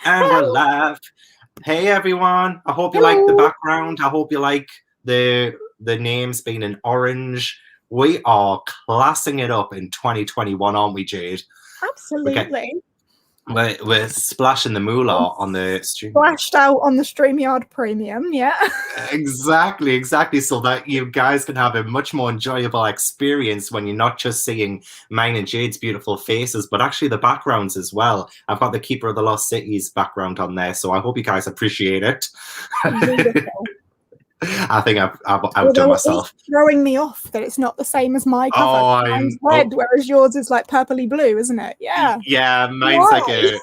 And we're live. Hey everyone. I hope you like the background. I hope you like the names being in orange. We are classing it up in 2021, aren't we, Jade? Absolutely. We're splashing the moolah on the stream. Splashed out on the StreamYard Premium, yeah. Exactly. So that you guys can have a much more enjoyable experience when you're not just seeing mine and Jade's beautiful faces, but actually the backgrounds as well. I've got the Keeper of the Lost Cities background on there, so I hope you guys appreciate it. I think I've outdone myself. It's throwing me off that it's not the same as my cover. Mine's red, whereas yours is like purpley blue, isn't it? Yeah. Yeah, mine's like a...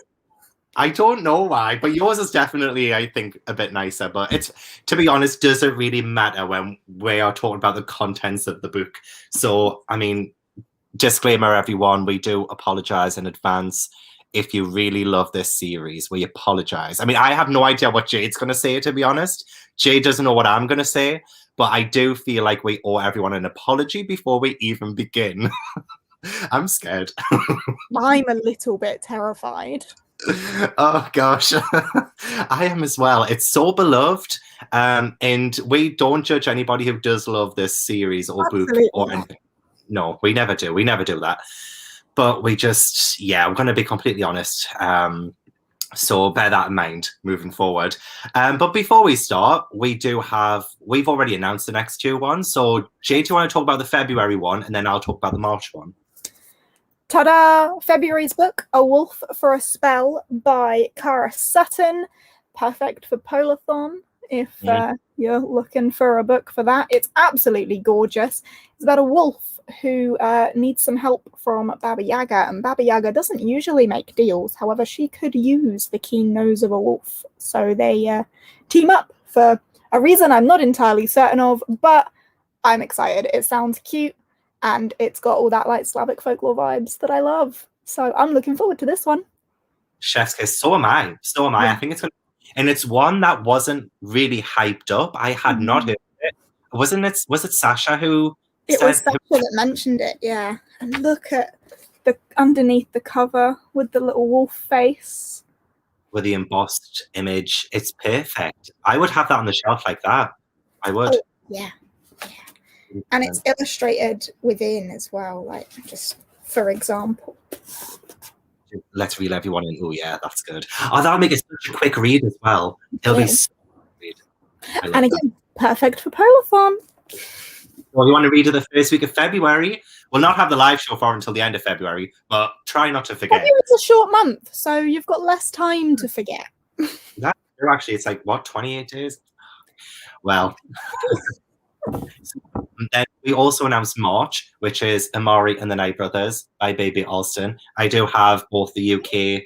I don't know why, but yours is definitely, I think, a bit nicer. But it's, to be honest, doesn't really matter when we are talking about the contents of the book. So, I mean, disclaimer, everyone, we do apologize in advance. If you really love this series, we apologize. I mean, I have no idea what Jade's going to say, to be honest. Jade doesn't know what I'm going to say, but I do feel like we owe everyone an apology before we even begin. I'm scared. I'm a little bit terrified. Oh gosh, I am as well. It's so beloved, and we don't judge anybody who does love this series or book or anything. No, we never do. We never do that. But we just, yeah, I'm going to be completely honest. So bear that in mind moving forward. But before we start, we've already announced the next two ones. So Jade, do you want to talk about the February one, and then I'll talk about the March one? Ta-da! February's book, A Wolf for a Spell by Cara Sutton. Perfect for Polathon if you're looking for a book for that. It's absolutely gorgeous. It's about a wolf who needs some help from Baba Yaga, and Baba Yaga doesn't usually make deals. However, she could use the keen nose of a wolf. So they team up for a reason I'm not entirely certain of, but I'm excited. It sounds cute. And it's got all that like Slavic folklore vibes that I love. So I'm looking forward to this one. Chef's kiss. So am I. Yeah. I think it's and it's one that wasn't really hyped up. I had not heard it. Was it Sasha who It was Sasha that mentioned it, yeah. And look at the underneath the cover with the little wolf face. With the embossed image. It's perfect. I would have that on the shelf like that. I would. Oh, yeah. And it's illustrated within as well, like just for example. Let's reel everyone in. Oh yeah, that's good. Oh, that'll make it such a quick read as well. It'll be so read. And again, perfect for Polathon. Well, you want to read it the first week of February? We'll not have the live show for until the end of February, but try not to forget. February's a short month, so you've got less time to forget. That's true, actually. It's like, what, 28 days? Well... And then we also announced March, which is Amari and the Night Brothers by Baby Alston. I do have both the UK,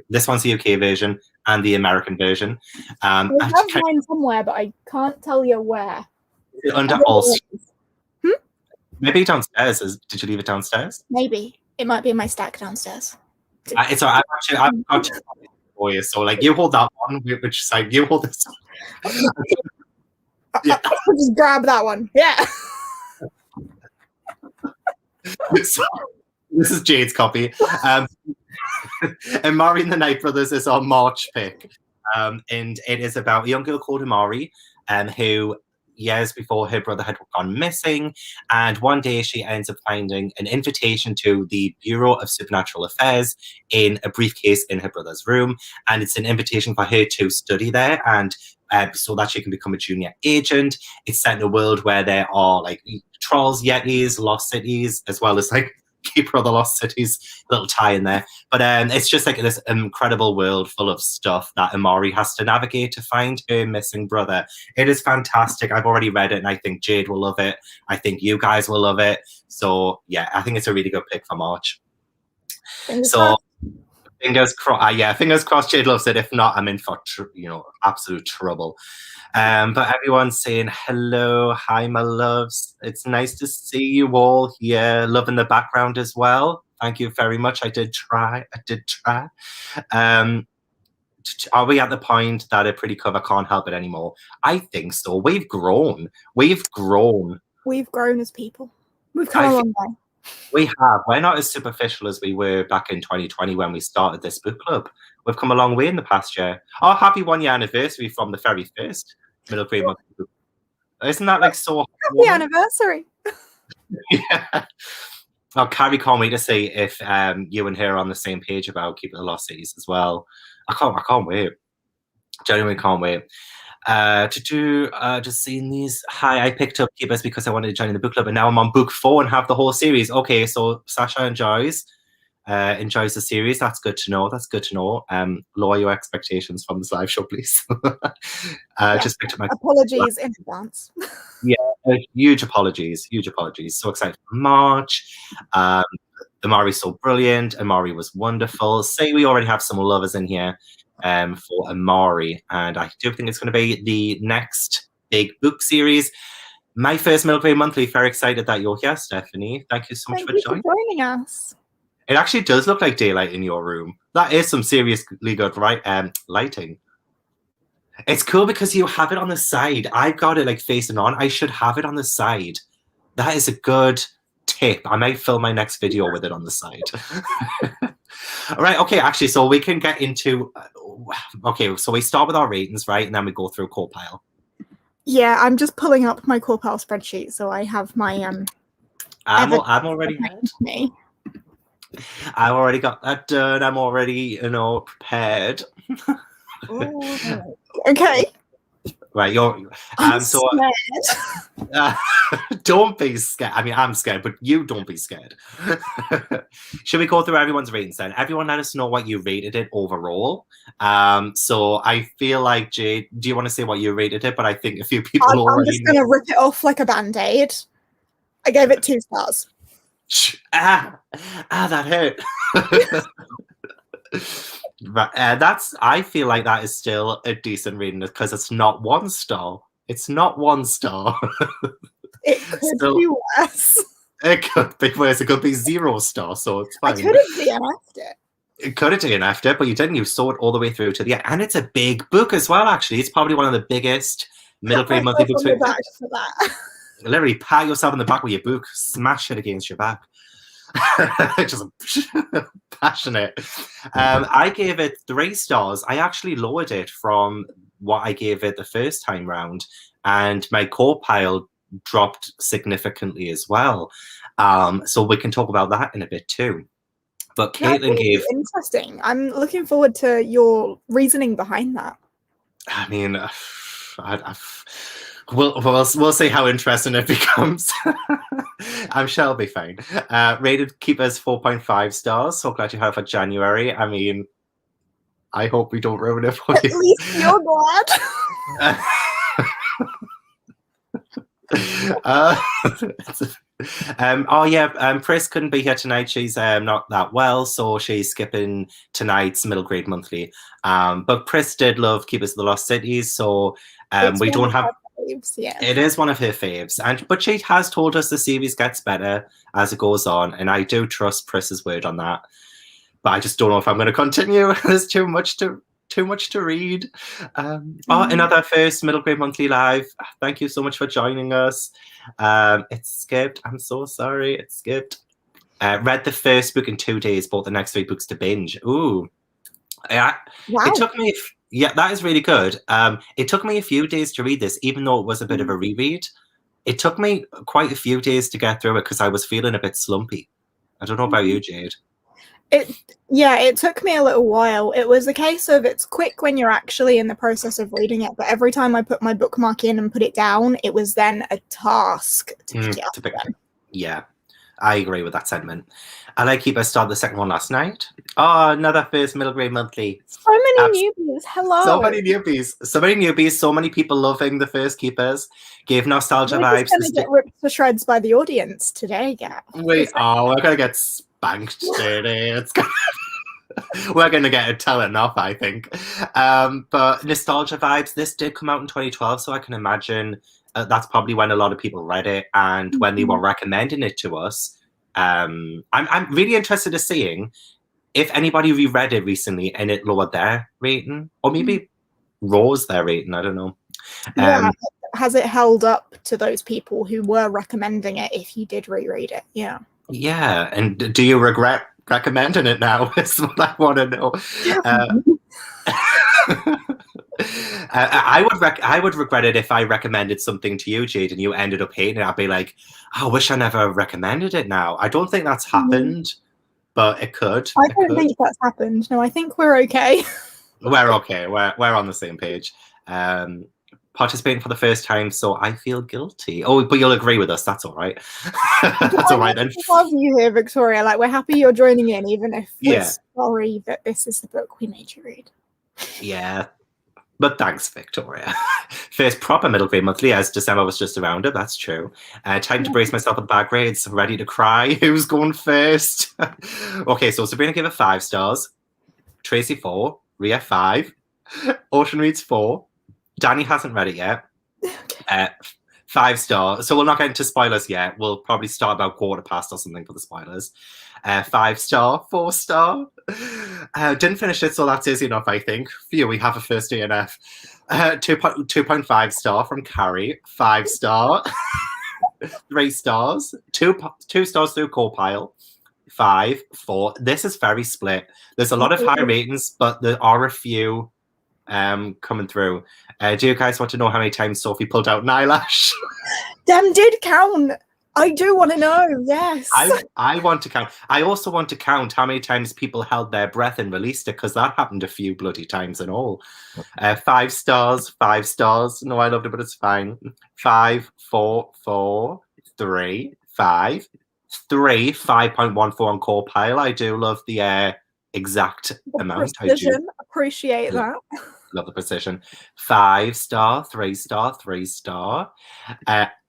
this one's the UK version and the American version. I have mine somewhere, but I can't tell you where. Under Alston. Maybe downstairs. Did you leave it downstairs? Maybe. It might be in my stack downstairs. It's all right. I've got to for you. So, like, you hold that one, which side you hold this one. Yeah. I'll just grab that one. Yeah. So, this is Jade's copy. Amari and the Night Brothers is our March pick. And it is about a young girl called Amari, who years before her brother had gone missing. And one day she ends up finding an invitation to the Bureau of Supernatural Affairs in a briefcase in her brother's room. And it's an invitation for her to study there and so that she can become a junior agent. It's set in a world where there are like trolls, yetis, lost cities, as well as like Keeper of the Lost Cities, little tie in there. But it's just like this incredible world full of stuff that Amari has to navigate to find her missing brother. It is fantastic. I've already read it and I think Jade will love it. I think you guys will love it. So yeah, I think it's a really good pick for March. So fingers crossed. Yeah, fingers crossed Jade loves it. If not, I'm in for absolute trouble. But everyone's saying hello, hi my loves. It's nice to see you all here. Loving the background as well. Thank you very much. I did try. Are we at the point that a pretty cover can't help it anymore? I think so. We've grown. We've grown as people. We've come a long way. We have. We're not as superficial as we were back in 2020 when we started this book club. we've come a long way in the past year. Oh, happy 1 year anniversary from the very first middle grade monthly book. Isn't that like so? Happy anniversary. Yeah. Oh, Carrie can't wait to see if you and her are on the same page about Keep It the Lost Cities as well. I can't wait. Genuinely can't wait. Just seeing these. Hi, I picked up Keepers because I wanted to join the book club, and now I'm on book 4 and have the whole series. Okay, so Sasha enjoys the series. That's good to know. Lower your expectations from this live show, please. Just picked up my apologies in advance. huge apologies. So excited for March. Amari's so brilliant. Amari was wonderful. Say we already have some lovers in here for Amari, and I do think it's going to be the next big book series. My first middle grade monthly. Very excited that you're here, Stephanie. Thank you so much for joining us. It actually does look like daylight in your room. That is some seriously good lighting. It's cool because you have it on the side. I've got it like facing on. I should have it on the side. That is a good tip. I might film my next video with it on the side. All right. Okay. Actually, so we can get into. Okay. So we start with our ratings, right, and then we go through core pile. Yeah, I'm just pulling up my core pile spreadsheet, so I have my I'm already. Me. I've already got that done. I'm already, prepared. Okay. Right, you're. So don't be scared. I mean, I'm scared, but you don't be scared. Should we go through everyone's ratings then? Everyone, let us know what you rated it overall. So I feel like Jade, do you want to say what you rated it? But I think a few people already. I'm just gonna rip it off like a band-aid. I gave it 2 stars. That hurt. I feel like that is still a decent rating because it's not 1 star. It's not 1 star. It could be worse. It could be worse. It could be 0 star, so it's fine. I could have DNF'd it. It could have DNF'd it, but you didn't. You saw it all the way through to the end. And it's a big book as well, actually. It's probably one of the biggest middle grade monthly books. For that. Literally pat yourself on the back with your book, smash it against your back. Just passionate. I gave it 3 stars. I actually lowered it from what I gave it the first time round, and my core pile dropped significantly as well. So we can talk about that in a bit too. But Caitlin gave interesting. I'm looking forward to your reasoning behind that. I mean, We'll see how interesting it becomes. I'm sure it'll be fine. Rated Keepers 4.5 stars. So glad you had it for January. I mean, I hope we don't ruin it for you. At least you're glad. Pris couldn't be here tonight. She's not that well, so she's skipping tonight's middle grade monthly. But Pris did love Keepers of the Lost Cities, so we don't have. Yeah. It is one of her faves, but she has told us the series gets better as it goes on, and I do trust Pris's word on that. But I just don't know if I'm going to continue. There's too much to read. Another first middle grade monthly live. Thank you so much for joining us. It skipped. I'm so sorry. It skipped. Read the first book in 2 days. Bought the next 3 books to binge. Ooh. Wow. It took me. Yeah, that is really good. It took me a few days to read this, even though it was a bit of a reread. It took me quite a few days to get through it because I was feeling a bit slumpy. I don't know about you, Jade. It took me a little while. It was a case of it's quick when you're actually in the process of reading it, but every time I put my bookmark in and put it down, it was then a task to pick it up again. Yeah, I agree with that sentiment. I like Keeper started the second one last night. Oh, another first middle grade monthly. So many newbies. Hello. So many newbies. So many people loving the first Keepers. Gave nostalgia vibes. We're going to get ripped to shreds by the audience today, Gav. We're going to get spanked today. We're going to get a telling off, I think. But nostalgia vibes. This did come out in 2012, so I can imagine that's probably when a lot of people read it, and when they were recommending it to us. I'm really interested in seeing if anybody reread it recently and it lowered their rating, or maybe rose their rating. I don't know. Has it held up to those people who were recommending it if you did reread it? Yeah. Yeah. And do you regret recommending it now. Is what I want to know. I would regret it if I recommended something to you, Jade, and you ended up hating it. I'd be like, I wish I never recommended it now. I don't think that's happened, but it could. I don't think that's happened. No, I think we're okay. We're okay. We're on the same page. Participating for the first time, so I feel guilty. Oh, but you'll agree with us. That's all right. That's all right then. I love you here, Victoria. Like, we're happy you're joining in, even if we're sorry that this is the book we made you read. Yeah. But thanks, Victoria. First proper middle grade monthly, as December was just around it. That's true. Time to brace myself with bad grades. Ready to cry. Who's going first? Okay, so Sabrina gave it 5 stars. Tracy 4. Ria 5. Ocean reads 4. Danny hasn't read it yet. 5 stars. So we'll not get into spoilers yet. We'll probably start about 1:15 or something for the spoilers. 5 star, 4 star. Didn't finish it, so that's easy enough, I think. Phew, we have a first DNF. 2.5 star from Carrie. 5 star. 3 stars. 2 stars through co-pile. 5, 4. This is very split. There's a lot of high ratings, but there are a few coming through. Do you guys want to know how many times Sophie pulled out an eyelash? Them did count. I do want to know, yes. I want to count. I also want to count how many times people held their breath and released it, because that happened a few bloody times and all. 5 stars, 5 stars. No, I loved it, but it's fine. 5, 4, 4, 3, 5, 3, 5.14 on core pile. I do love the exact amount. Precision. I do appreciate that. Love the precision. 5 star, 3 star, 3 star.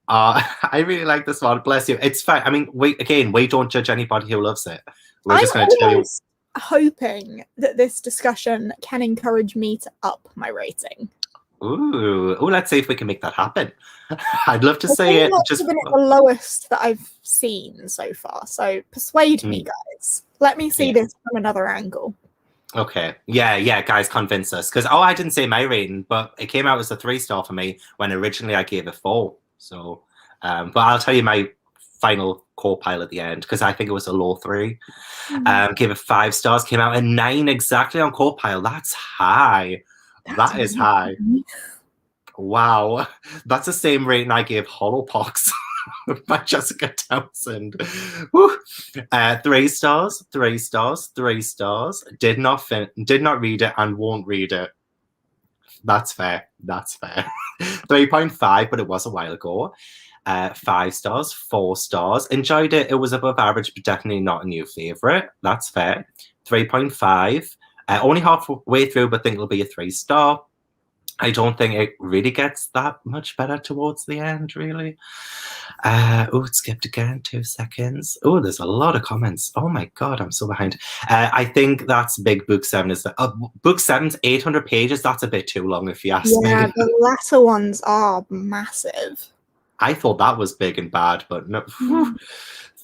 I really like this one. Bless you. It's fine. I mean, we don't judge anybody who loves it. We're just going to tell you. Hoping that this discussion can encourage me to up my rating. Ooh, let's see if we can make that happen. I'd love to see it. Just been at the lowest that I've seen so far. So persuade me, guys. Let me see this from another angle. Okay. Yeah, guys, convince us. Because I didn't say my rating, but it came out as a 3 star for me when originally I gave it 4. So, but I'll tell you my final core pile at the end, because I think it was a low 3. Gave it 5 stars. Came out at 9 exactly on core pile. That's high. That is high. Wow. That's the same rating I gave Hollowpox by Jessica Townsend. 3 stars, 3 stars, 3 stars. Did not read it and won't read it. That's fair. 3.5, but it was a while ago. 5 stars, 4 stars. Enjoyed it. It was above average, but definitely not a new favourite. That's fair. 3.5. Only halfway through, but think it'll be a 3 star. I don't think it really gets that much better towards the end, really. It skipped again. 2 seconds. Oh, there's a lot of comments. Oh my God, I'm so behind. I think that's big. Book 7 is book 7's 800 pages. That's a bit too long, if you ask me. Yeah, the latter ones are massive. I thought that was big and bad, but no.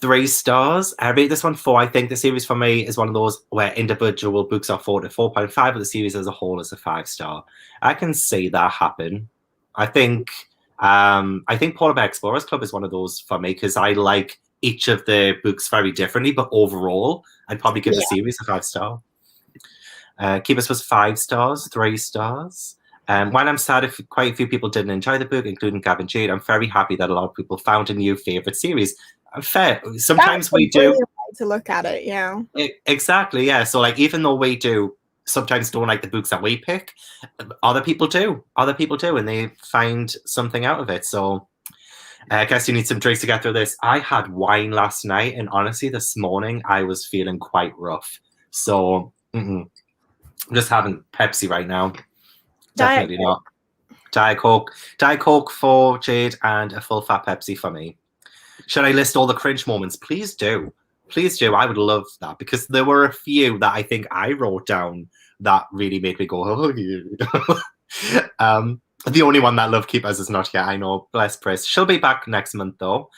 3 stars. I rate this one 4. I think the series for me is one of those where individual books are 4 to 4.5, but the series as a whole is a 5 star. I can see that happen. I think Polar Bear Explorers Club is one of those for me, because I like each of the books very differently, but overall, I'd probably give the series a 5 star. Keepers was 5 stars, 3 stars. While I'm sad if quite a few people didn't enjoy the book, including Gavin Jade, I'm very happy that a lot of people found a new favourite series. Fair. Sometimes that's we do. Way to look at it, yeah. Exactly, yeah. So, like, even though we do sometimes don't like the books that we pick, other people do. And they find something out of it. So, I guess you need some drinks to get through this. I had wine last night, and honestly, this morning I was feeling quite rough. So, I'm just having Pepsi right now. Definitely not. Diet Coke for Jade, and a full fat Pepsi for me. Should I list all the cringe moments? Please do. I would love that, because there were a few that I think I wrote down that really made me go, oh, the only one that Love Keepers is not yet. I know. Bless Pris. She'll be back next month, though,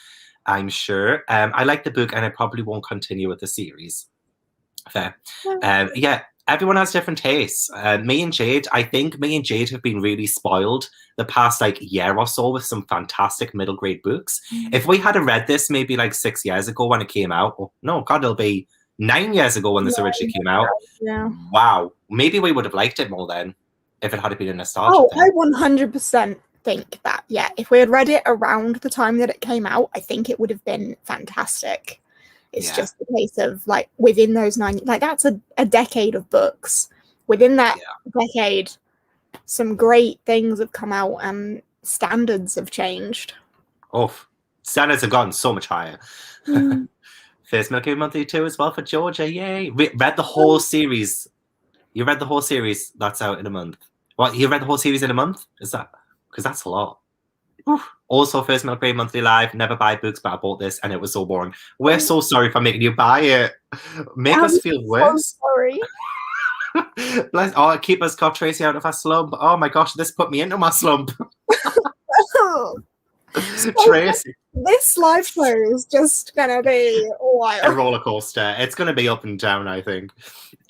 I'm sure. I like the book, and I probably won't continue with the series. Fair. Everyone has different tastes. Me and Jade have been really spoiled the past year or so with some fantastic middle grade books. If we had read this maybe 6 years ago when it came out, it'll be 9 years ago when this originally came out. Yeah. Wow. Maybe we would have liked it more then if it had been a nostalgia Oh, thing. I 100% think that, yeah, if we had read it around the time that it came out, I think it would have been fantastic. It's just a case of, like, within those 9, like, that's a decade of books. Within that decade, some great things have come out and standards have changed. Oh, standards have gotten so much higher. First Milky Monthly 2 as well for Georgia. Yay. Read the whole series. You read the whole series that's out in a month. What, you read the whole series in a month? Is that? Because that's a lot. Also, First Milky Monthly Live, never buy books, but I bought this and it was so boring. We're so sorry for making you buy it. Make us feel worse. So sorry. Keep us Scott Tracy out of our slump. Oh my gosh, this put me into my slump. Tracy. This live show is just gonna be wild. A roller coaster. It's gonna be up and down, I think.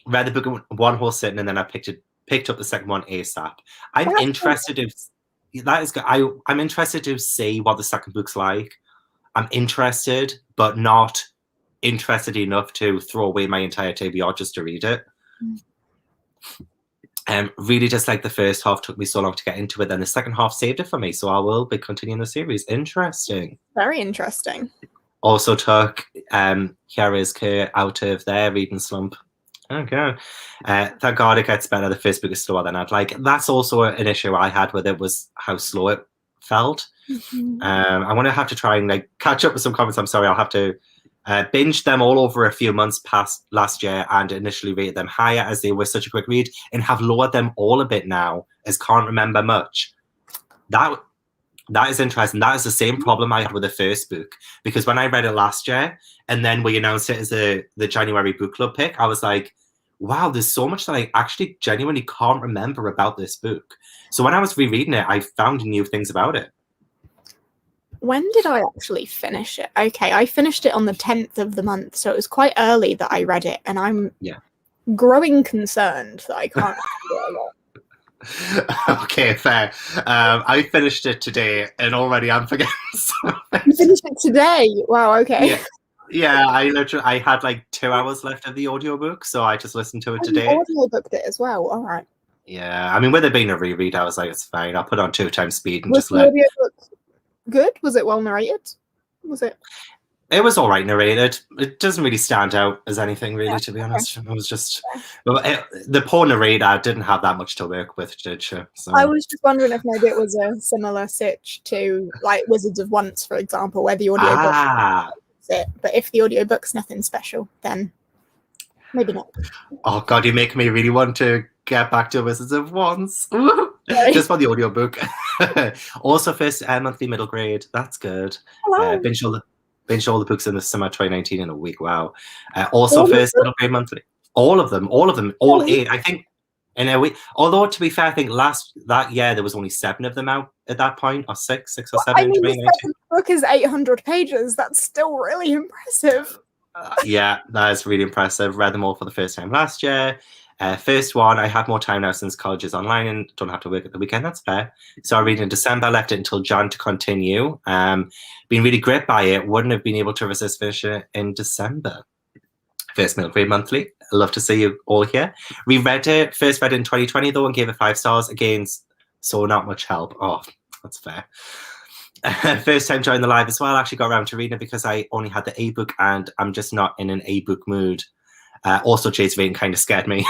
Read the book in one whole sitting and then I picked up the second one ASAP. I'm interested to see what the second book's like. I'm interested, but not interested enough to throw away my entire TBR just to read it. Really just like the first half took me so long to get into it, then the second half saved it for me, so I will be continuing the series. Interesting. Very interesting. Also took Cara's Care out of their reading slump. Okay. Thank God it gets better. The first book is slower than I'd like. That's also an issue I had with it, was how slow it felt. I'm going to have to try and like catch up with some comments. I'm sorry, I'll have to binge them all over a few months past last year and initially rated them higher as they were such a quick read, and have lowered them all a bit now as can't remember much. That is interesting. That is the same problem I had with the first book, because when I read it last year and then we announced it as the January book club pick, I was like, wow, there's so much that I actually genuinely can't remember about this book. So when I was rereading it, I found new things about it. When did I actually finish it? Okay, I finished it on the 10th of the month, so it was quite early that I read it, and I'm growing concerned that I can't remember a lot. Okay, fair. I finished it today, and already I'm forgetting something. You finished it today? Wow, okay. Yeah, I had like 2 hours left of the audiobook, so I just listened to it today. You audiobooked it as well, all right. Yeah, I mean, with it being a reread, I was like, it's fine. I'll put on 2 times speed and Was just let... audiobook good? Was it well narrated? Was it? It was all right narrated. It doesn't really stand out as anything, really, to be honest. It was just... the poor narrator didn't have that much to work with, did she? So. I was just wondering if maybe it was a similar sitch to, like, Wizards of Once, for example, where the audiobook is it. But if the audiobook's nothing special, then maybe not. Oh, God, you make me really want to get back to Wizards of Once. Just for the audiobook. Also, first monthly middle grade. That's good. Binge all the books in the summer 2019 in a week. Wow. Also, first middle grade monthly. All of them. All 8. I think in a week. Although, to be fair, I think that year there was only 7 of them out at that point, or 6 or 7. I mean, the second book is 800 pages. That's still really impressive. Yeah, that is really impressive. Read them all for the first time last year. First one, I have more time now since college is online and don't have to work at the weekend. That's fair. So I read in December, left it until Jan to continue. Been really gripped by it. Wouldn't have been able to resist finishing it in December. First middle grade monthly. I'd love to see you all here. We read it, first read it in 2020 though, and gave it 5 stars. Again, so not much help. Oh, that's fair. First time joining the live as well. I actually got around to reading it because I only had the ebook and I'm just not in an ebook mood. Also, Jade's rating kind of scared me.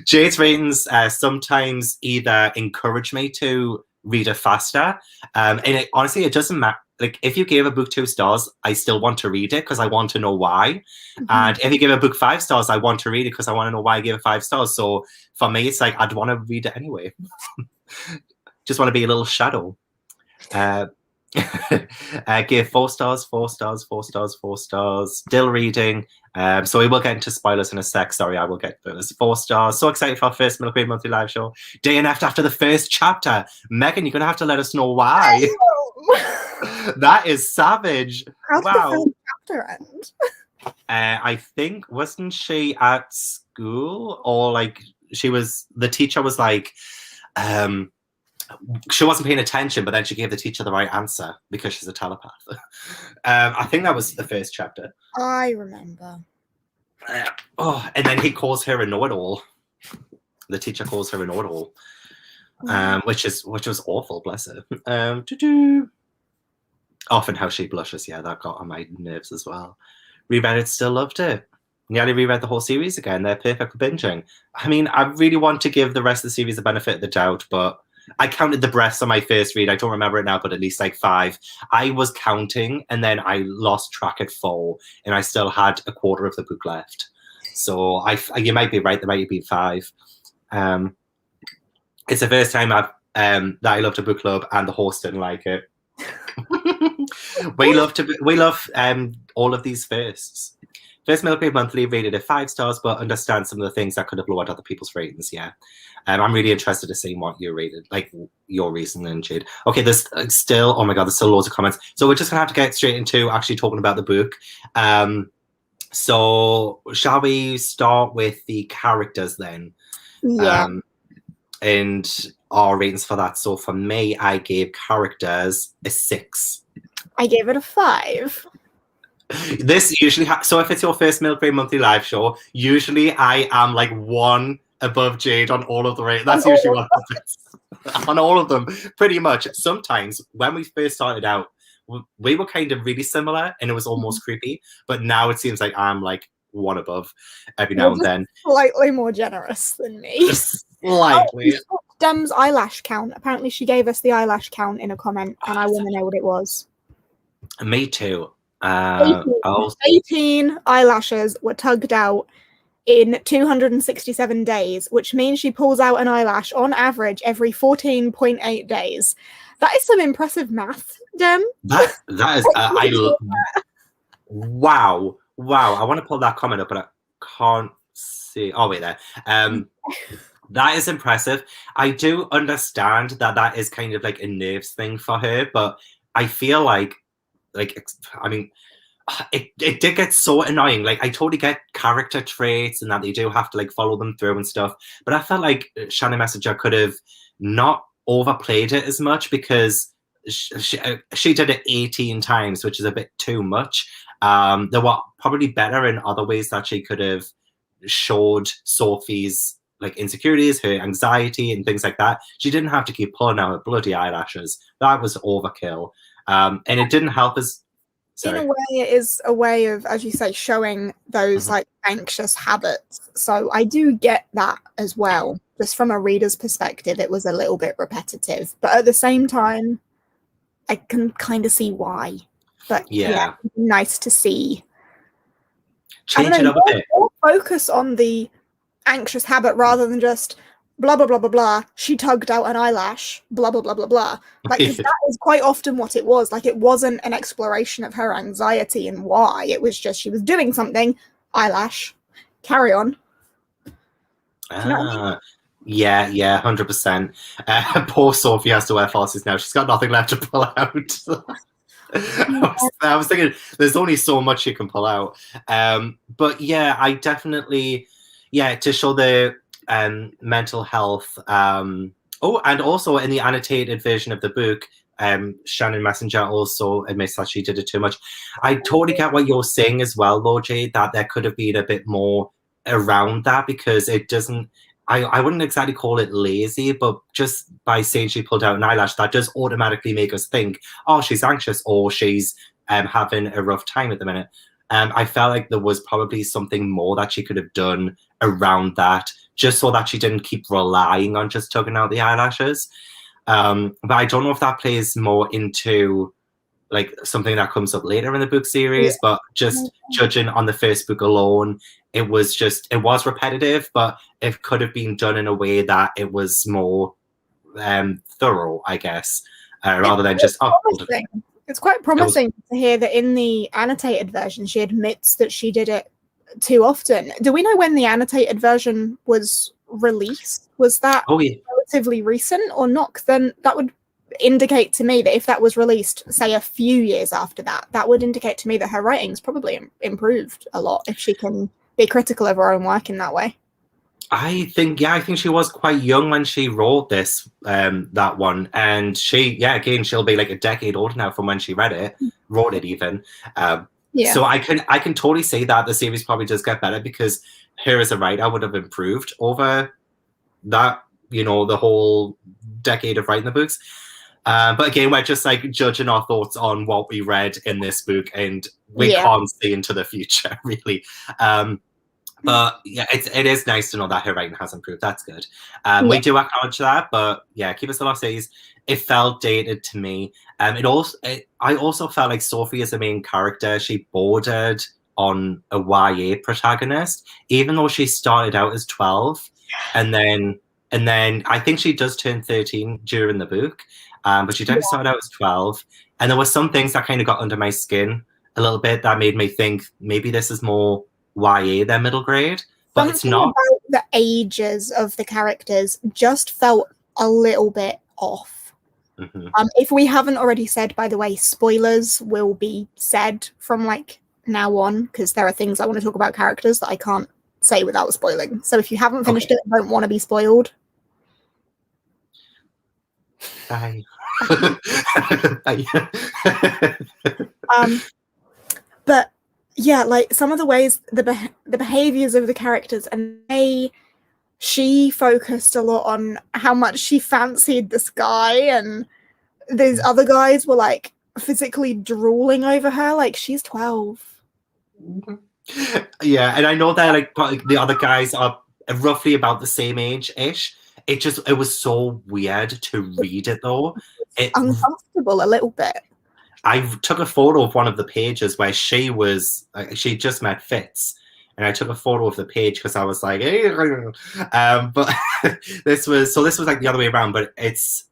Jade's ratings sometimes either encourage me to read it faster. And honestly, it doesn't matter. Like, if you gave a book 2 stars, I still want to read it because I want to know why. And if you give a book 5 stars, I want to read it because I want to know why I gave it 5 stars. So for me, it's like I'd want to read it anyway. Just want to be a little shadow. Give 4 stars, 4 stars, 4 stars, 4 stars. Still reading. So we will get into spoilers in a sec. Sorry, I will get those. 4 stars. So excited for our first middle grade monthly live show. Day and after the first chapter. Megan, you're going to have to let us know why. That is savage. How did the first chapter end? I think, wasn't she at school? Or like, the teacher was like, she wasn't paying attention, but then she gave the teacher the right answer because she's a telepath. I think that was the first chapter. I remember. And then he calls her a know-it-all. The teacher calls her a know-it-all, which was awful, bless her. Often how she blushes, yeah, that got on my nerves as well. Reread it, still loved it. Nearly reread the whole series again. They're perfect for binging. I mean, I really want to give the rest of the series the benefit of the doubt, but I counted the breaths on my first read. I don't remember it now, but at least like 5. I was counting, and then I lost track at 4, and I still had a quarter of the book left. So you might be right. There might be 5. It's the first time that I loved a book club, and the host didn't like it. we love all of these firsts. First Milk Grade Monthly rated it 5 stars, but understand some of the things that could have lowered other people's ratings. Yeah, I'm really interested to see what you rated, like your reasoning, Jade. Okay, there's still, oh my god, there's still loads of comments. So we're just gonna have to get straight into actually talking about the book. So shall we start with the characters then? Yeah. And our ratings for that. So for me, I gave characters a 6. I gave it a 5. This usually so if it's your first Milk Grade Monthly live show, usually I am like 1 above Jade on all of the ratings. That's usually what happens. On all of them, pretty much. Sometimes when we first started out, we were kind of really similar, and it was almost creepy. But now it seems like I'm like 1 above every now and then. Slightly more generous than me. Slightly. Dem's eyelash count. Apparently, she gave us the eyelash count in a comment, and I want to know what it was. Me too. 18 eyelashes were tugged out in 267 days, which means she pulls out an eyelash on average every 14.8 days. That is some impressive math, Dem. That is wow. I want to pull that comment up, but I can't see. Oh wait, there. That is impressive. I do understand that is kind of like a nerves thing for her, but I feel like I mean, it did get so annoying. Like, I totally get character traits and that they do have to like follow them through and stuff, but I felt like Shannon Messenger could have not overplayed it as much, because she did it 18 times, which is a bit too much. There were probably better in other ways that she could have showed Sophie's like insecurities, her anxiety and things like that. She didn't have to keep pulling out her bloody eyelashes. That was overkill. And it didn't help us. In a way, it is a way of, as you say, showing those like anxious habits. So I do get that as well. Just from a reader's perspective, it was a little bit repetitive, but at the same time, I can kind of see why. But yeah, nice to see. Change it up a bit. More focus on the anxious habit rather than just blah blah blah blah blah. She tugged out an eyelash. Blah blah blah blah blah. Like, 'cause that is quite often what it was. Like, it wasn't an exploration of her anxiety and why. It was just she was doing something. Eyelash. Carry on. Yeah, 100%. Poor Sophie has to wear falsies now. She's got nothing left to pull out. I was thinking there's only so much she can pull out. But yeah, I definitely, to show the mental health. And also in the annotated version of the book, Shannon Messenger also admits that she did it too much. I totally get what you're saying as well, though, Jade, that there could have been a bit more around that, because it doesn't, I wouldn't exactly call it lazy, but just by saying she pulled out an eyelash, that does automatically make us think, oh, she's anxious, or she's having a rough time at the minute. I felt like there was probably something more that she could have done around that, just so that she didn't keep relying on just tugging out the eyelashes. But I don't know if that plays more into like something that comes up later in the book series, but just judging on the first book alone, it was repetitive, but it could have been done in a way that it was more thorough, I guess, rather than just It's quite promising to hear that in the annotated version she admits that she did it too often. Do we know when the annotated version was released? Was that relatively recent or not? 'Cause then that would indicate to me that if that was released, say, a few years after that, that would indicate to me that her writing's probably improved a lot if she can be critical of her own work in that way. I think she was quite young when she wrote this, that one, and again, she'll be like a decade older now from when she wrote it even. Yeah. So I can totally see that the series probably does get better because her as a writer would have improved over that, the whole decade of writing the books. But again, we're just like judging our thoughts on what we read in this book, and we can't see into the future really. But yeah, it is nice to know that her writing has improved. That's good. We do acknowledge that, but yeah, Keep Us Alive says it felt dated to me. I also felt like Sophie as the main character, she bordered on a YA protagonist, even though she started out as 12, and then I think she does turn 13 during the book, but she definitely started out as 12, and there were some things that kind of got under my skin a little bit that made me think maybe this is more YA than middle grade, but it's not. About the ages of the characters just felt a little bit off. Mm-hmm. If we haven't already said, by the way, spoilers will be said from like now on, because there are things I want to talk about characters that I can't say without spoiling. So if you haven't finished it, don't want to be spoiled. Bye. But yeah, like some of the ways the behaviors of the characters, and she focused a lot on how much she fancied this guy, and these other guys were like physically drooling over her. Like, she's 12. Yeah, and I know that like the other guys are roughly about the same age-ish. It was so weird to read it though. Uncomfortable a little bit. I took a photo of one of the pages where she just met Fitz, and I took a photo of the page because I was like, hey. But this was like the other way around. But it's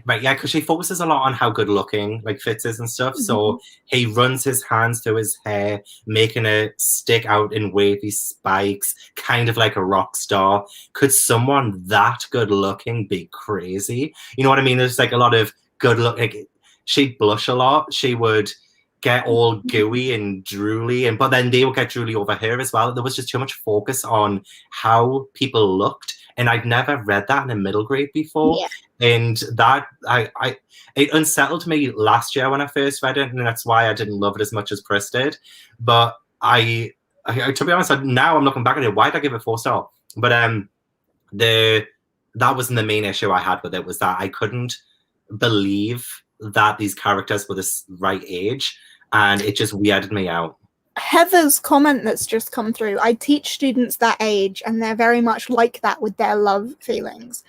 right, yeah, because she focuses a lot on how good looking like Fitz is and stuff. Mm-hmm. So he runs his hands through his hair, making it stick out in wavy spikes, kind of like a rock star. Could someone that good looking be crazy? You know what I mean? There's like a lot of good look. Like, she'd blush a lot. She would get all gooey and drooly, but then they would get drooly over her as well. There was just too much focus on how people looked, and I'd never read that in a middle grade before. Yeah. And that it unsettled me last year when I first read it, and that's why I didn't love it as much as Chris did. But I to be honest, now I'm looking back at it, why did I give it 4 stars? But that wasn't the main issue I had with it, was that I couldn't believe that these characters were this right age, and it just weirded me out. Heather's comment that's just come through, I teach students that age, and they're very much like that with their love feelings.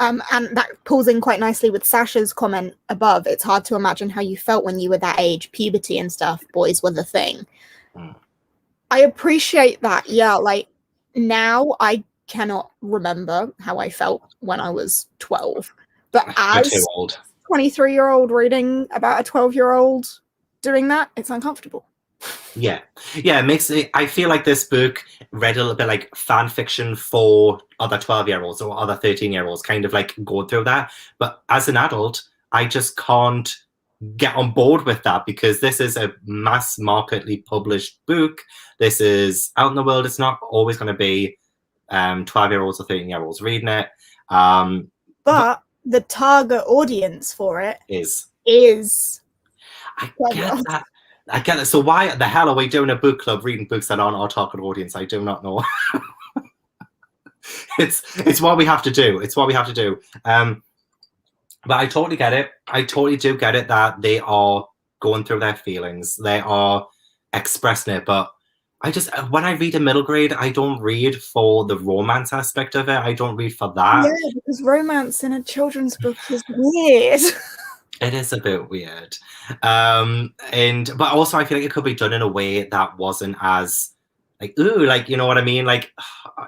And that pulls in quite nicely with Sasha's comment above. It's hard to imagine how you felt when you were that age, puberty and stuff, boys were the thing. I appreciate that. Yeah, like now I cannot remember how I felt when I was 12. But as too old. 23-year-old reading about a 12-year-old doing that, it's uncomfortable. Yeah, it makes it. I feel like this book read a little bit like fan fiction for other 12-year-olds or other 13-year-olds, kind of like going through that. But as an adult, I just can't get on board with that, because this is a mass marketly published book. This is out in the world. It's not always going to be 12-year-olds or 13-year-olds reading it. But the target audience for it is. I get that. So why the hell are we doing a book club reading books that aren't our target audience? I do not know. It's what we have to do. It's what we have to do. But I totally get it. I totally do get it that they are going through their feelings. They are expressing it. But when I read a middle grade, I don't read for the romance aspect of it. I don't read for that. Yeah, because romance in a children's book is weird. It is a bit weird. But also I feel like it could be done in a way that wasn't as like, ooh, like, you know what I mean? Like,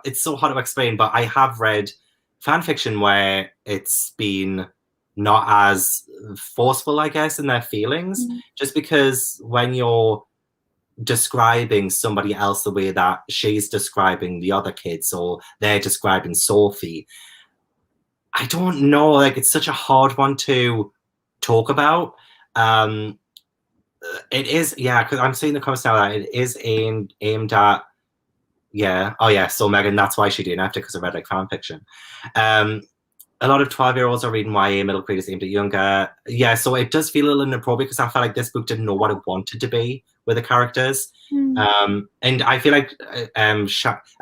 it's so hard to explain, but I have read fan fiction where it's been not as forceful, I guess, in their feelings, just because when you're describing somebody else the way that she's describing the other kids, or they're describing Sophie, I don't know, like, it's such a hard one to talk about. It is, yeah, because I'm seeing the comments now that it is aimed at Yeah. Oh, yeah. So Megan, that's why she DNF'd it, because I read like fan fiction. A lot of 12-year-olds are reading YA, middle grade is aimed at younger. Yeah, so it does feel a little inappropriate because I felt like this book didn't know what it wanted to be with the characters. And I feel like I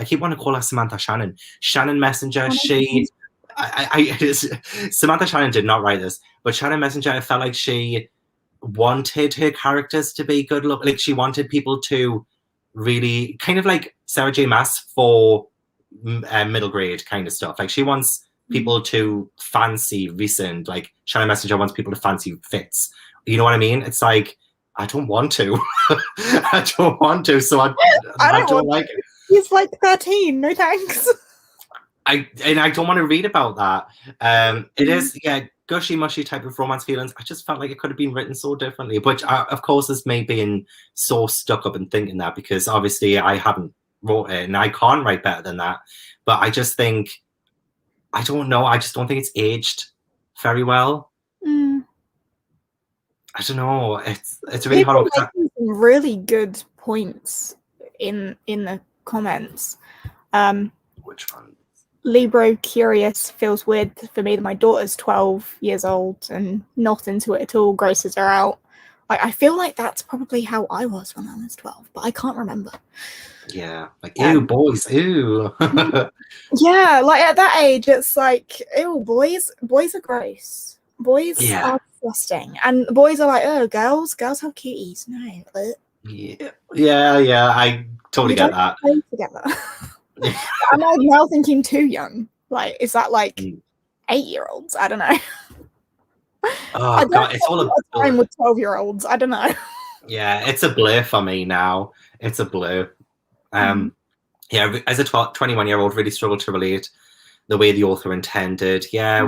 keep wanting to call her Samantha Shannon. Shannon Messenger, Samantha Shannon did not write this, but Shannon Messenger, I felt like she wanted her characters to be good look. Like she wanted people to really kind of like Sarah J. Maas for middle grade kind of stuff. Like she wants people to fancy recent, like Shannon Messenger wants people to fancy Fitz. You know what I mean? It's like, I don't want to. I don't want to, so I don't like it. He's like 13, no thanks. I don't want to read about that. It is, yeah, gushy, mushy type of romance feelings. I just felt like it could have been written so differently, which of course is me being so stuck up and thinking that, because obviously I haven't wrote it and I can't write better than that. But I just think, I don't know, I just don't think it's aged very well. I don't know. It's really hard. Some really good points in the comments. Which one? Libro Curious feels weird for me that my daughter's 12 years old and not into it at all, grosses her out. Like, I feel like that's probably how I was when I was 12, but I can't remember. Yeah, like, ew, boys, ew. Yeah, like at that age, it's like, ew, boys are gross. Boys are disgusting. And boys are like, oh, girls have cuties. No. Yeah, I totally get that. Play together. Am I now thinking too young? Like, is that like 8-year-olds? I don't know. Oh God, it's all a time with 12-year-olds. I don't know. Yeah, it's a blur for me now. It's a blur. Yeah, as a 21-year-old, really struggled to relate the way the author intended. Yeah,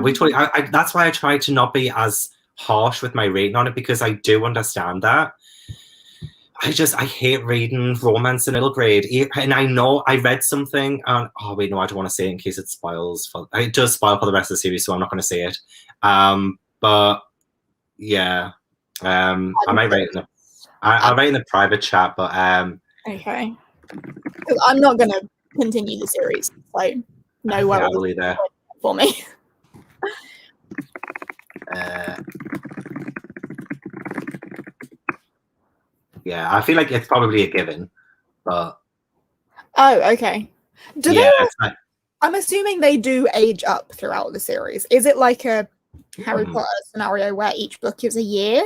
that's why I try to not be as harsh with my rating on it, because I do understand that. I hate reading romance in middle grade. And I know I read something and, oh wait, no, I don't want to say it in case it spoils. It does spoil for the rest of the series, so I'm not going to say it. But yeah, I might write in I'll write in the private chat, but okay. I'm not going to continue the series, so no worries for me. Yeah, I feel like it's probably a given, but oh, okay. I'm assuming they do age up throughout the series. Is it like a Harry Potter scenario where each book is a year?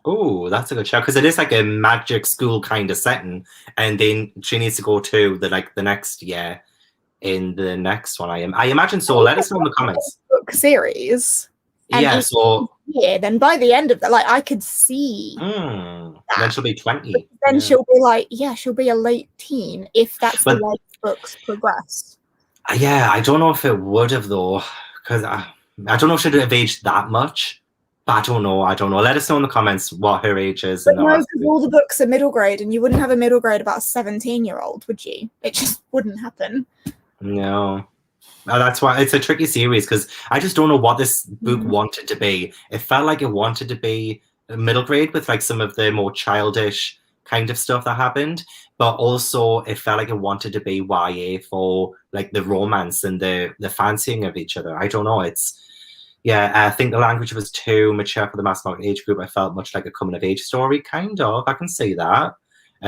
Oh, that's a good shout, because it is like a magic school kind of setting, and then she needs to go to the next year in the next one. I imagine so. Let us know in the comments. Book series. Yeah, so then by the end of that, like I could see then she'll be 20. Then she'll be like, she'll be a late teen if that's the way books progress. Yeah, I don't know if it would have though, because I don't know if she'd have aged that much. But I don't know. Let us know in the comments what her age is. But no, because all the books are middle grade, and you wouldn't have a middle grade about a 17-year-old, would you? It just wouldn't happen. No. That's why it's a tricky series, because I just don't know what this book wanted to be. It felt like it wanted to be a middle grade with like some of the more childish kind of stuff that happened, but also it felt like it wanted to be YA for like the romance and the fancying of each other. I don't know. I think the language was too mature for the mass market age group. I felt much like a coming of age story, kind of. I can see that.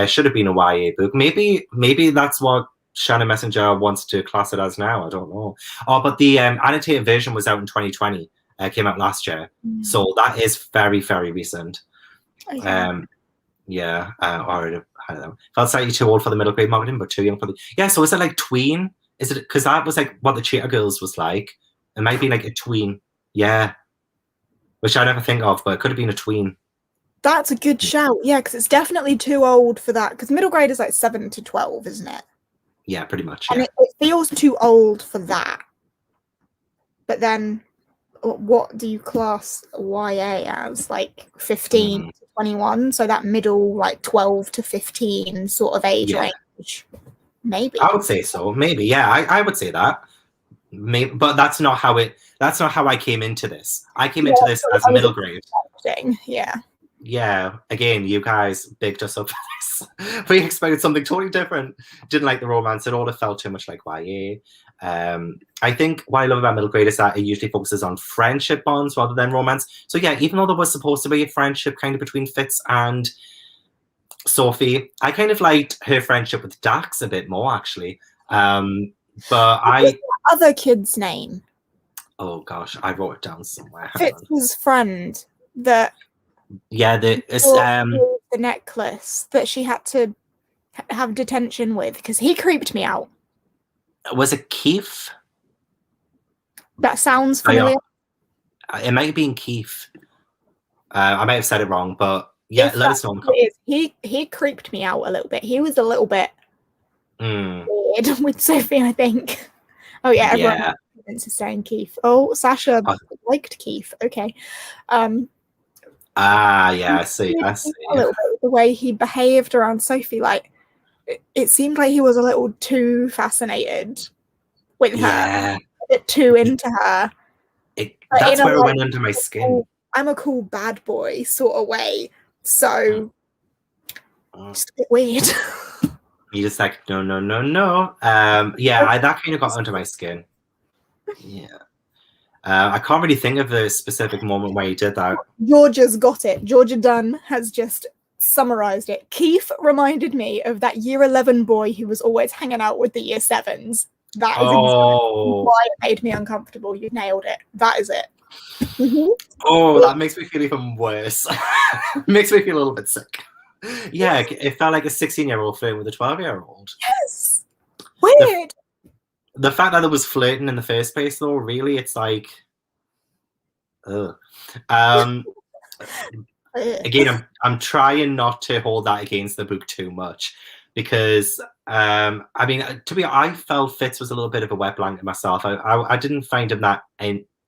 Should have been a YA book. Maybe that's what Shannon Messenger wants to class it as now. I don't know. Oh, but the annotated version was out in 2020. Came out last year. So that is very, very recent. Okay. Felt slightly too old for the middle grade marketing, but too young for the... Yeah, so is it like tween? Is it... Because that was like what the Cheetah Girls was like. It might be like a tween. Yeah. Which I never think of, but it could have been a tween. That's a good shout. Yeah, because it's definitely too old for that. Because middle grade is like 7 to 12, isn't it? Yeah, pretty much. And it feels too old for that. But then, what do you class YA as? Like 15 to 21? So that middle, like 12 to 15 sort of age range. Maybe. I would say so. Maybe. Yeah, I would say that. Maybe, but that's not how I came into this. I came into this as middle grade. Yeah. yeah, again, you guys bigged us up for this. We expected something totally different. Didn't like the romance at all. It felt too much like YA. I think what I love about middle grade is that it usually focuses on friendship bonds rather than romance. So yeah, even though there was supposed to be a friendship kind of between Fitz and Sophie, I kind of liked her friendship with Dax a bit more, actually. But What's the other kid's name? Oh gosh, I wrote it down somewhere. Fitz's friend that the necklace that she had to have detention with because he creeped me out. Was it Keith? That sounds familiar. It might have been Keith. I might have said it wrong, but yeah, let us know. He creeped me out a little bit. He was a little bit weird with Sophie, I think. Oh yeah, everyone is saying Keith. Oh, Sasha liked Keith. Okay. I see. A little bit the way he behaved around Sophie, like it seemed like he was a little too fascinated with her, a bit too into her. That's where it went under my skin. I'm a cool bad boy sort of way, so just a bit weird. You just like no. That kind of got under my skin. Yeah. I can't really think of the specific moment where he did that. Georgia's got it. Georgia Dunn has just summarized it. Keith reminded me of that year 11 boy who was always hanging out with the year 7s. That is exactly why it made me uncomfortable. You nailed it. That is it. Oh, that makes me feel even worse. Makes me feel a little bit sick. Yeah, it felt like a 16-year-old flirting with a 12-year-old. Yes. Weird. The fact that it was flirting in the first place, though, really, it's like, again, I'm trying not to hold that against the book too much because, I felt Fitz was a little bit of a wet blanket myself. I didn't find him that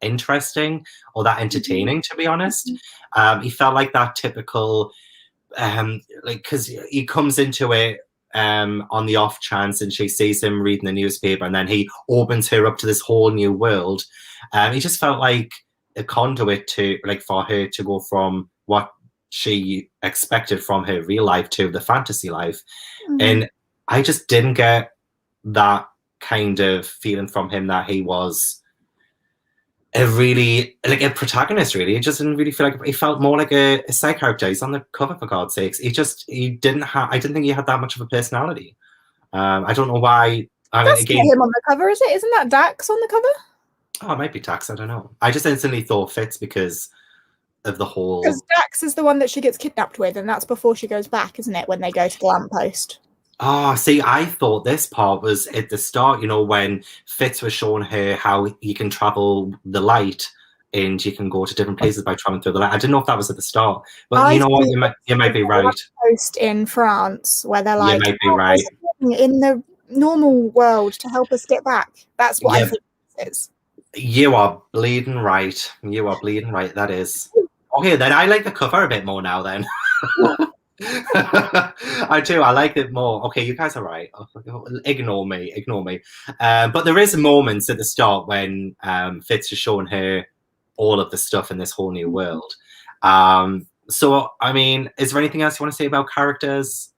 interesting or that entertaining, to be honest. He felt like that typical, because he comes into it on the off chance and she sees him reading the newspaper and then he opens her up to this whole new world. He just felt like a conduit for her to go from what she expected from her real life to the fantasy life. And I just didn't get that kind of feeling from him that he was a protagonist, really. It just didn't really feel like he felt more like a side character. He's on the cover, for God's sakes. I didn't think he had that much of a personality. I don't know why. That's not him on the cover, is it? Isn't that Dax on the cover? Oh, it might be Dax. I don't know. I just instantly thought Fitz because of the whole. Because Dax is the one that she gets kidnapped with, and that's before she goes back, isn't it? When they go to the lamppost. Oh, see, I thought this part was at the start, when Fitz was showing her how you can travel the light and you can go to different places by traveling through the light. I didn't know if that was at the start, but you know what? You might be right. Post in France where they're like, you might be right. In the normal world to help us get back. That's what I think it is. You are bleeding right. That is. Okay, then I like the cover a bit more now then. I do. I like it more. Okay, you guys are right. Ignore me. But there is moments at the start when Fitz is showing her all of the stuff in this whole new world. So, is there anything else you want to say about characters?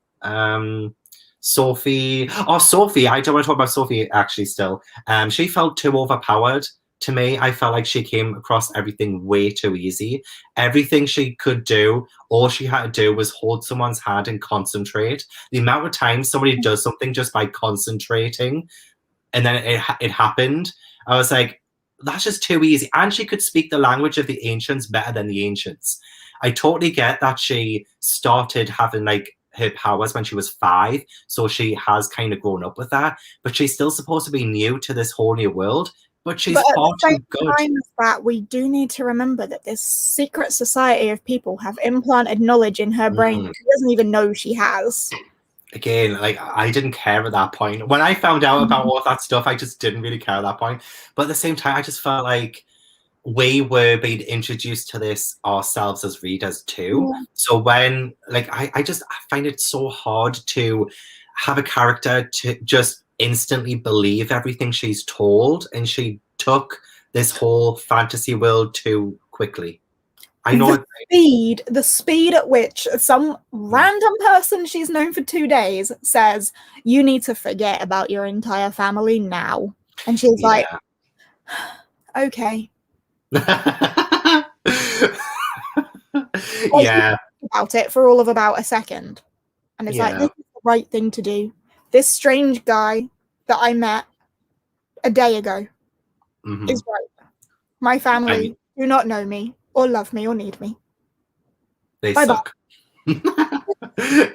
Sophie. Oh, Sophie. I don't want to talk about Sophie actually still. She felt too overpowered. To me, I felt like she came across everything way too easy. Everything she could do, all she had to do was hold someone's hand and concentrate. The amount of times somebody does something just by concentrating and then it happened, I was like, that's just too easy. And she could speak the language of the ancients better than the ancients. I totally get that she started having her powers when she was 5, so she has kind of grown up with that, but she's still supposed to be new to this whole new world. But she's far too good. That we do need to remember that this secret society of people have implanted knowledge in her brain she doesn't even know she has. Again, I didn't care at that point. When I found out about all of that stuff, I just didn't really care at that point. But at the same time, I just felt like we were being introduced to this ourselves as readers too. Yeah. So when, I find it so hard to have a character to just instantly believe everything she's told, and she took this whole fantasy world too quickly. I know the speed at which some random person she's known for 2 days says, you need to forget about your entire family now. And she's like, okay. Yeah. About it for all of about a second. And it's like, this is the right thing to do. This strange guy that I met a day ago is right. My family do not know me or love me or need me. They Bye-bye. suck.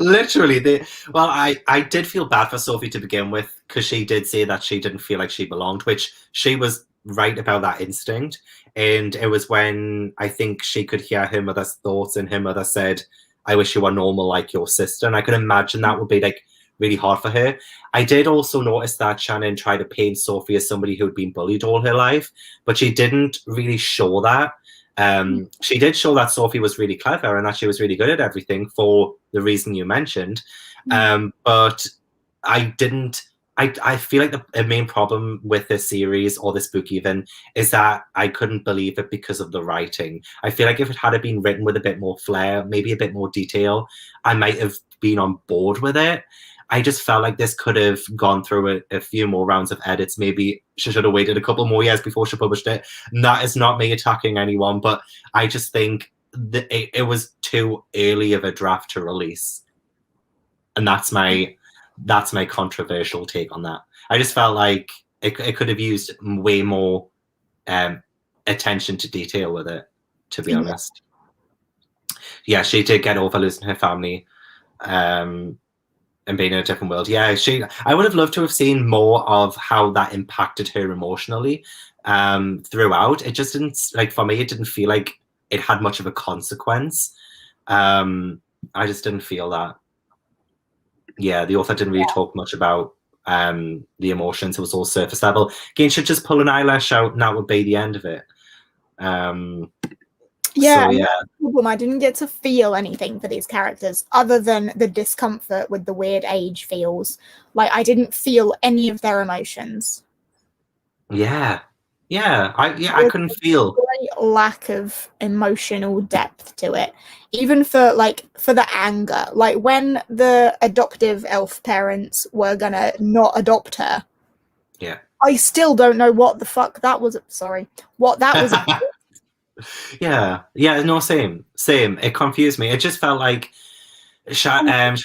Literally, I did feel bad for Sophie to begin with, because she did say that she didn't feel like she belonged, which she was right about that instinct. And it was when I think she could hear her mother's thoughts, and her mother said, I wish you were normal like your sister. And I could imagine that would be like really hard for her. I did also notice that Shannon tried to paint Sophie as somebody who had been bullied all her life, but she didn't really show that. She did show that Sophie was really clever and that she was really good at everything for the reason you mentioned. But I feel like the main problem with this series, or this book even, is that I couldn't believe it because of the writing. I feel like if it had been written with a bit more flair, maybe a bit more detail, I might have been on board with it. I just felt like this could have gone through a few more rounds of edits. Maybe she should have waited a couple more years before she published it. And that is not me attacking anyone, but I just think that it was too early of a draft to release. And that's my controversial take on that. I just felt like it could have used way more attention to detail with it, to be honest. Yeah, she did get over losing her family. And being in a different world. Yeah, I would have loved to have seen more of how that impacted her emotionally throughout. It just didn't, like, for me, it didn't feel like it had much of a consequence. I just didn't feel that. Yeah, the author didn't really talk much about the emotions. It was all surface level. Again, she'd just pull an eyelash out and that would be the end of it. I didn't get to feel anything for these characters other than the discomfort with the weird age feels. Like, I didn't feel any of their emotions. I couldn't feel. Great lack of emotional depth to it, even for the anger. Like, when the adoptive elf parents were gonna not adopt her, I still don't know what the fuck that was. What that was. No, same. It confused me. It just felt like Shannon.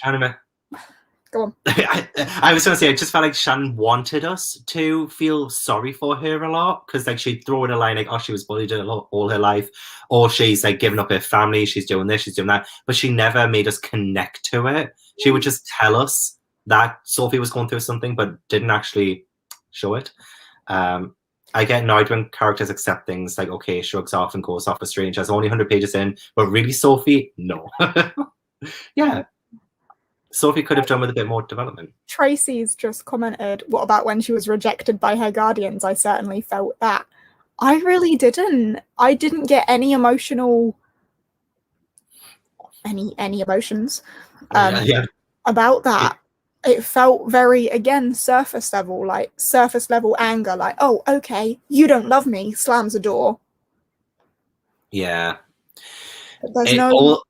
Go on. I was going to say, it just felt like Shannon wanted us to feel sorry for her a lot, because like she'd throw in a line like, "Oh, she was bullied all her life," or she's like giving up her family, she's doing this, she's doing that, but she never made us connect to it. She would just tell us that Sophie was going through something, but didn't actually show it. I get annoyed when characters accept things like, okay, shrugs off and goes off with strangers, only 100 pages in, but really, Sophie? No. Sophie could have done with a bit more development. Tracy's just commented, what about when she was rejected by her guardians? I certainly felt that. I really didn't. I didn't get any emotional... Any emotions about that. It felt very, again, surface level anger, like, oh, okay, you don't love me, slams a door. Yeah. There's no...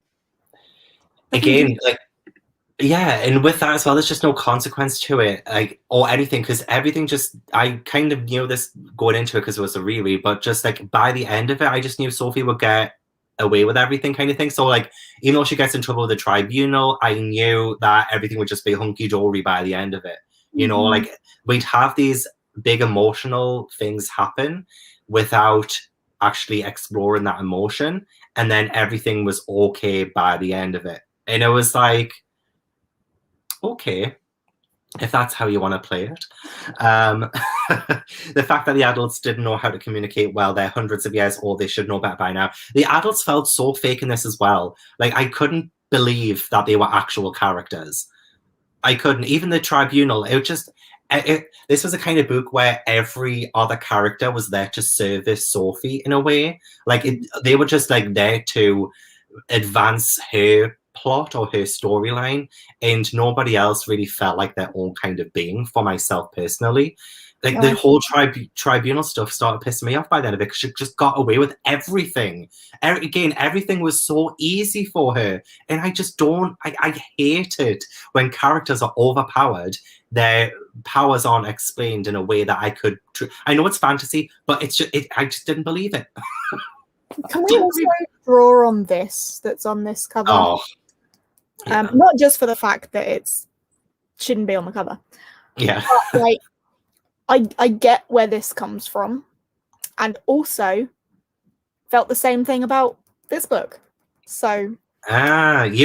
Again, like, yeah, and with that as well, there's just no consequence to it, like, or anything, because everything just, I kind of knew this going into it because it was a reread, but just like by the end of it, I just knew Sophie would get away with everything, kind of thing. So like, even though she gets in trouble with the tribunal, I knew that everything would just be hunky-dory by the end of it. You know, like, we'd have these big emotional things happen without actually exploring that emotion, and then everything was okay by the end of it. And it was like, okay, if that's how you want to play it. The fact that the adults didn't know how to communicate well, they're hundreds of years old, they should know better by now. The adults felt so fake in this as well. Like, I couldn't believe that they were actual characters. I couldn't. Even the tribunal, this was a kind of book where every other character was there to service Sophie in a way. Like, they were just like there to advance her plot or her storyline, and nobody else really felt like their own kind of being, for myself personally. Like the whole tribunal stuff started pissing me off by then because she just got away with everything. Again, everything was so easy for her. And I just don't, I hate it when characters are overpowered. Their powers aren't explained in a way that I could, I know it's fantasy, but it's just, I just didn't believe it. Can we also draw on this that's on this cover? Oh, yeah. Not just for the fact that it's shouldn't be on the cover. Yeah. But, like, I get where this comes from, and also felt the same thing about this book. So saying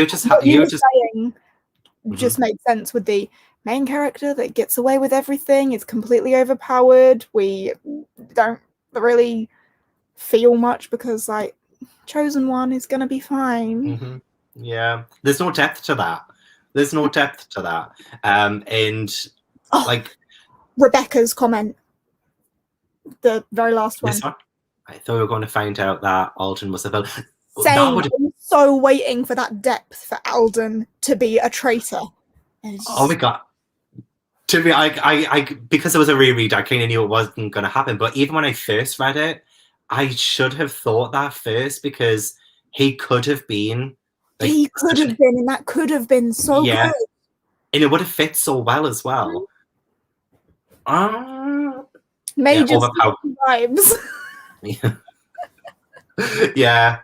just makes sense with the main character that gets away with everything. It's completely overpowered. We don't really feel much because like chosen one is gonna be fine. Mm-hmm. Yeah, there's no depth to that. And like Rebecca's comment, the very last one. I thought we were going to find out that Alden was a villain. Same. I'm so waiting for that depth for Alden to be a traitor. Oh my god. To me, I because it was a reread, I kind of knew it wasn't going to happen. But even when I first read it, I should have thought that first because he could have been. Like, he could have been, and that could have been so good. And it would have fit so well as well. Major vibes. Yeah.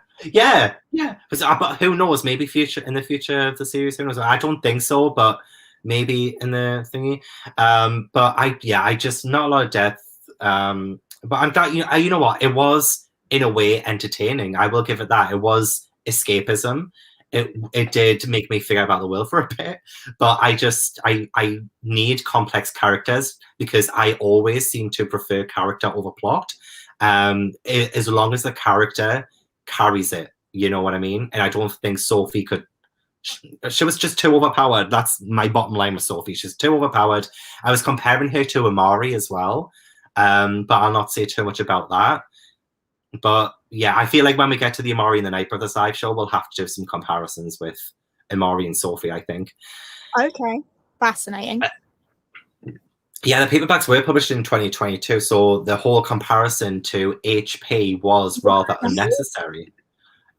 But who knows? Maybe in the future of the series, who knows? I don't think so, but maybe in the thingy. But I just not a lot of depth. But I'm glad you know what? It was in a way entertaining. I will give it that. It was escapism. It did make me figure about the world for a bit, but I need complex characters because I always seem to prefer character over plot. As long as the character carries it, you know what I mean? And I don't think Sophie could. She was just too overpowered. That's my bottom line with Sophie. She's too overpowered. I was comparing her to Amari as well, but I'll not say too much about that. But yeah, I feel like when we get to the Amari and the Night Brothers live show, we'll have to do some comparisons with Amari and Sophie, I think. Okay. Fascinating. Yeah, the paperbacks were published in 2022, so the whole comparison to HP was rather unnecessary.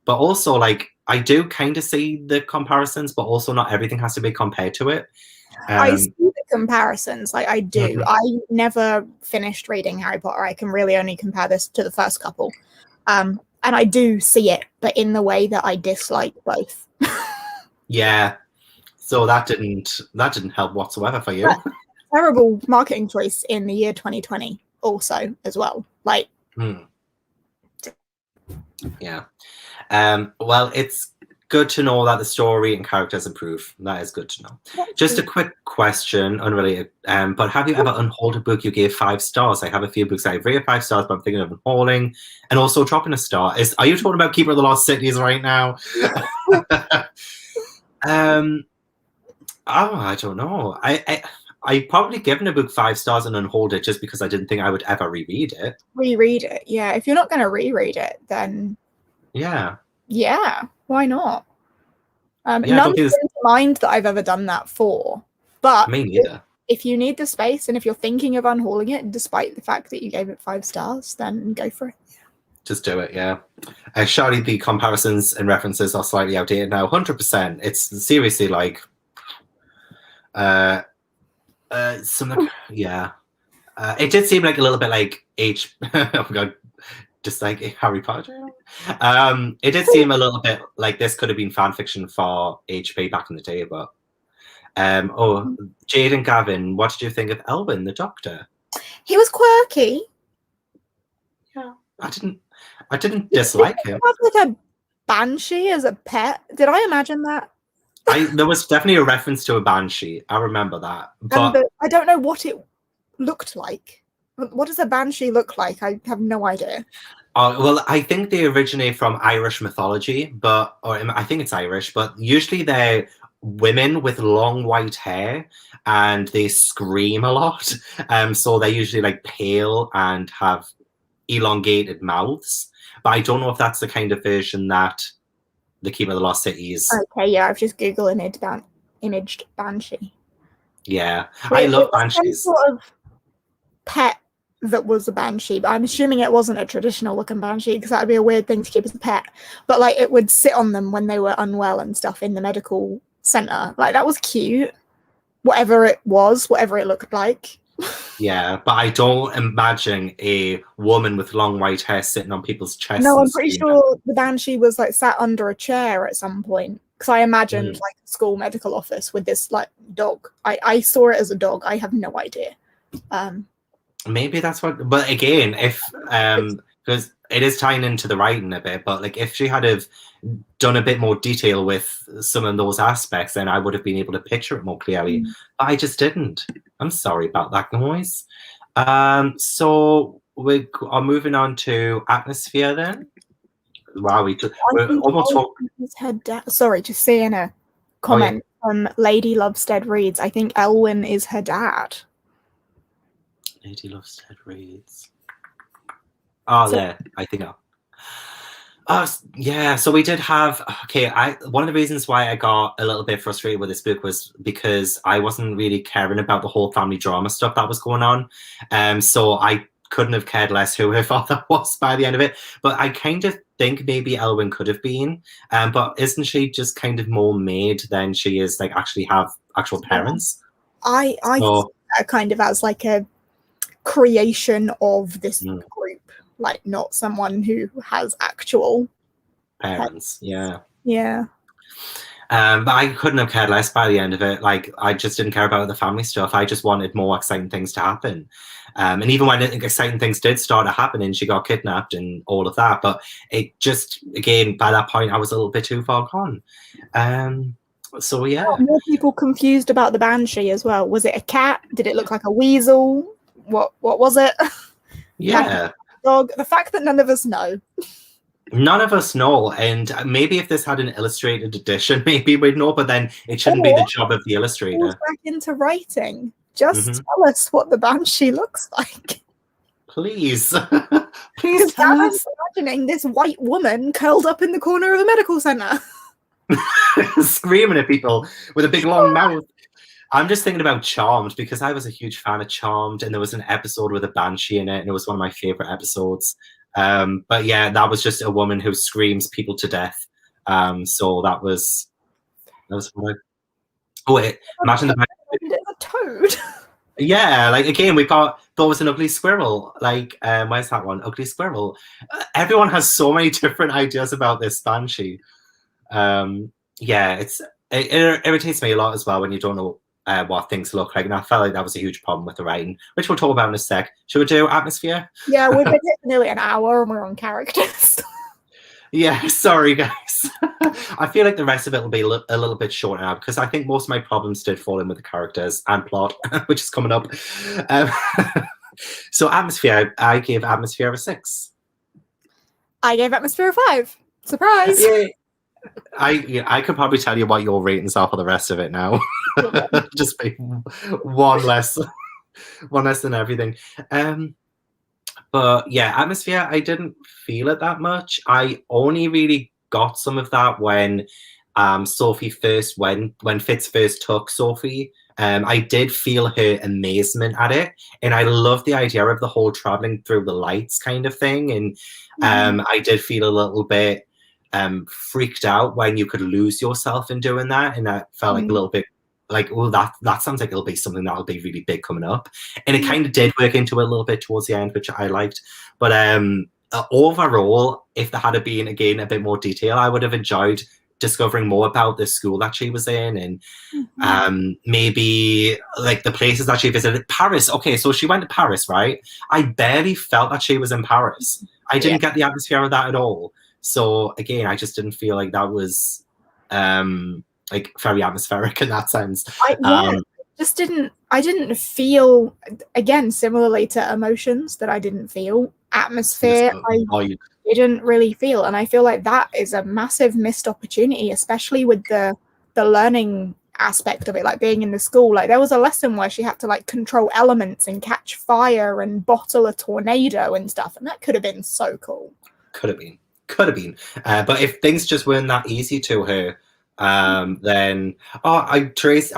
But also, like, I do kind of see the comparisons, but also not everything has to be compared to it. I see the comparisons, like I do. Mm-hmm. I never finished reading Harry Potter. I can really only compare this to the first couple. And I do see it, but in the way that I dislike both. Yeah. So that didn't help whatsoever for you. Terrible marketing choice in the year 2020 also as well. Like yeah. Well, it's good to know that the story and characters improve. That is good to know. Just a quick question, unrelated. But have you ever unhauled a book you gave 5 stars? I have a few books I've rated 5 stars, but I'm thinking of unhauling and also dropping a star. Are you talking about Keeper of the Lost Cities right now? I don't know. I probably given a book 5 stars and unhauled it just because I didn't think I would ever reread it. Reread it, yeah. If you're not going to reread it, then yeah, why not? None comes to mind that I've ever done that for. But me neither. If you need the space and if you're thinking of unhauling it, despite the fact that you gave it 5 stars, then go for it. Just do it, yeah. Surely the comparisons and references are slightly outdated now. 100%. It's seriously like something. Yeah. It did seem like a little bit like oh my god, just like Harry Potter. It did seem a little bit like this could have been fan fiction for HP back in the day, but Jade and Gavin, what did you think of Elwyn, the Doctor? He was quirky. Yeah, I didn't dislike him. He had like a banshee as a pet. Did I imagine that? There was definitely a reference to a banshee. I remember that, but I don't know what it looked like. What does a banshee look like? I have no idea. Well, I think they originate from Irish mythology, or I think it's Irish, but usually they're women with long white hair and they scream a lot. So they're usually like pale and have elongated mouths. But I don't know if that's the kind of version that the Keeper of the Lost Cities. Okay, yeah, I've just Googled imaged banshee. Yeah, I love banshees. Sort of pet that was a banshee, but I'm assuming it wasn't a traditional looking banshee because that would be a weird thing to keep as a pet. But like it would sit on them when they were unwell and stuff in the medical center. Like that was cute. Whatever it was, whatever it looked like. Yeah, but I don't imagine a woman with long white hair sitting on people's chests. No, I'm pretty sure the banshee was like sat under a chair at some point. Because I imagined like a school medical office with this like dog. I saw it as a dog. I have no idea. Maybe that's what. But again, if because it is tying into the writing a bit, but like if she had have done a bit more detail with some of those aspects, then I would have been able to picture it more clearly. But I just didn't. I'm sorry about that noise. So we are moving on to atmosphere then. Wow, we're almost talking. Sorry, just seeing a comment from Lady Lovestead Reads. I think Elwyn is her dad. Lady Lovestead Reads. Oh, so, yeah, I think. Yeah, so we did have. Okay, one of the reasons why I got a little bit frustrated with this book was because I wasn't really caring about the whole family drama stuff that was going on. So I couldn't have cared less who her father was by the end of it. But I kind of think maybe Elwyn could have been. But isn't she just kind of more maid than she is like actually have actual parents? I see that kind of as like a creation of this group, like not someone who has actual parents. Yeah. But I couldn't have cared less by the end of it. Like, I just didn't care about the family stuff. I just wanted more exciting things to happen. And even when exciting things did start to happen and she got kidnapped and all of that, but it just, again, by that point, I was a little bit too far gone. So, yeah. More people confused about the banshee as well. Was it a cat? Did it look like a weasel? What was it? Yeah. Dog. The fact that none of us know. None of us know, and maybe if this had an illustrated edition, maybe we'd know, but then it shouldn't be the job of the illustrator. Back into writing. Just tell us what the banshee looks like. Please. Please tell us. Imagining this white woman curled up in the corner of a medical center. Screaming at people with a big long mouth. I'm just thinking about Charmed because I was a huge fan of Charmed, and there was an episode with a banshee in it, and it was one of my favorite episodes. But yeah, that was just a woman who screams people to death. So that was what imagine the a toad. Yeah, like again, we thought was an ugly squirrel. Like, where's that one? Ugly squirrel. Everyone has so many different ideas about this banshee. Yeah, it irritates me a lot as well when you don't know what things look like, and I felt like that was a huge problem with the writing, which we'll talk about in a sec. Should we do atmosphere? Yeah, we've been here nearly an hour and we're on characters. Yeah, sorry guys. I feel like the rest of it will be a little bit shorter now because I think most of my problems did fall in with the characters and plot, which is coming up. So atmosphere, I gave atmosphere a 6. I gave atmosphere a 5. Surprise! Yeah. I could probably tell you what your ratings are for the rest of it now. Just be one less than everything. But yeah, atmosphere, I didn't feel it that much. I only really got some of that when Sophie first when Fitz first took Sophie. I did feel her amazement at it, and I love the idea of the whole traveling through the lights kind of thing. And I did feel a little bit freaked out when you could lose yourself in doing that, and I felt like a little bit like, oh, that sounds like it'll be something that'll be really big coming up, and it kind of did work into it a little bit towards the end, which I liked. But overall, if there had been again a bit more detail, I would have enjoyed discovering more about the school that she was in, and maybe like the places that she visited. Paris, okay, so she went to Paris, right? I barely felt that she was in Paris. I didn't get the atmosphere of that at all. So again, I just didn't feel like that was like very atmospheric in that sense. I didn't feel, again, similarly to emotions that I didn't feel. Atmosphere, I didn't really feel, and I feel like that is a massive missed opportunity, especially with the learning aspect of it, like being in the school. Like there was a lesson where she had to like control elements and catch fire and bottle a tornado and stuff, and that could have been so cool. Could have been. But if things just weren't that easy to her, Then Trace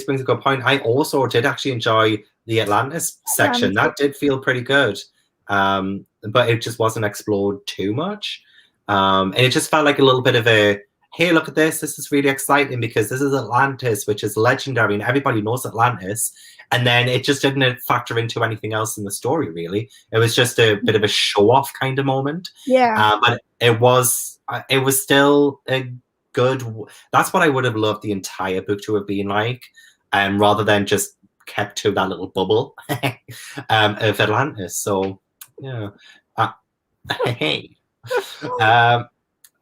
brings a good point. I also did actually enjoy the Atlantis section. That did feel pretty good. But it just wasn't explored too much. And it just felt like a little bit of a, hey, look at this. This is really exciting because this is Atlantis, which is legendary, and everybody knows Atlantis. And then it just didn't factor into anything else in the story, really. It was just a bit of a show-off kind of moment. Yeah. But it was still a good. That's what I would have loved the entire book to have been like, rather than just kept to that little bubble of Atlantis. So, yeah. Hey.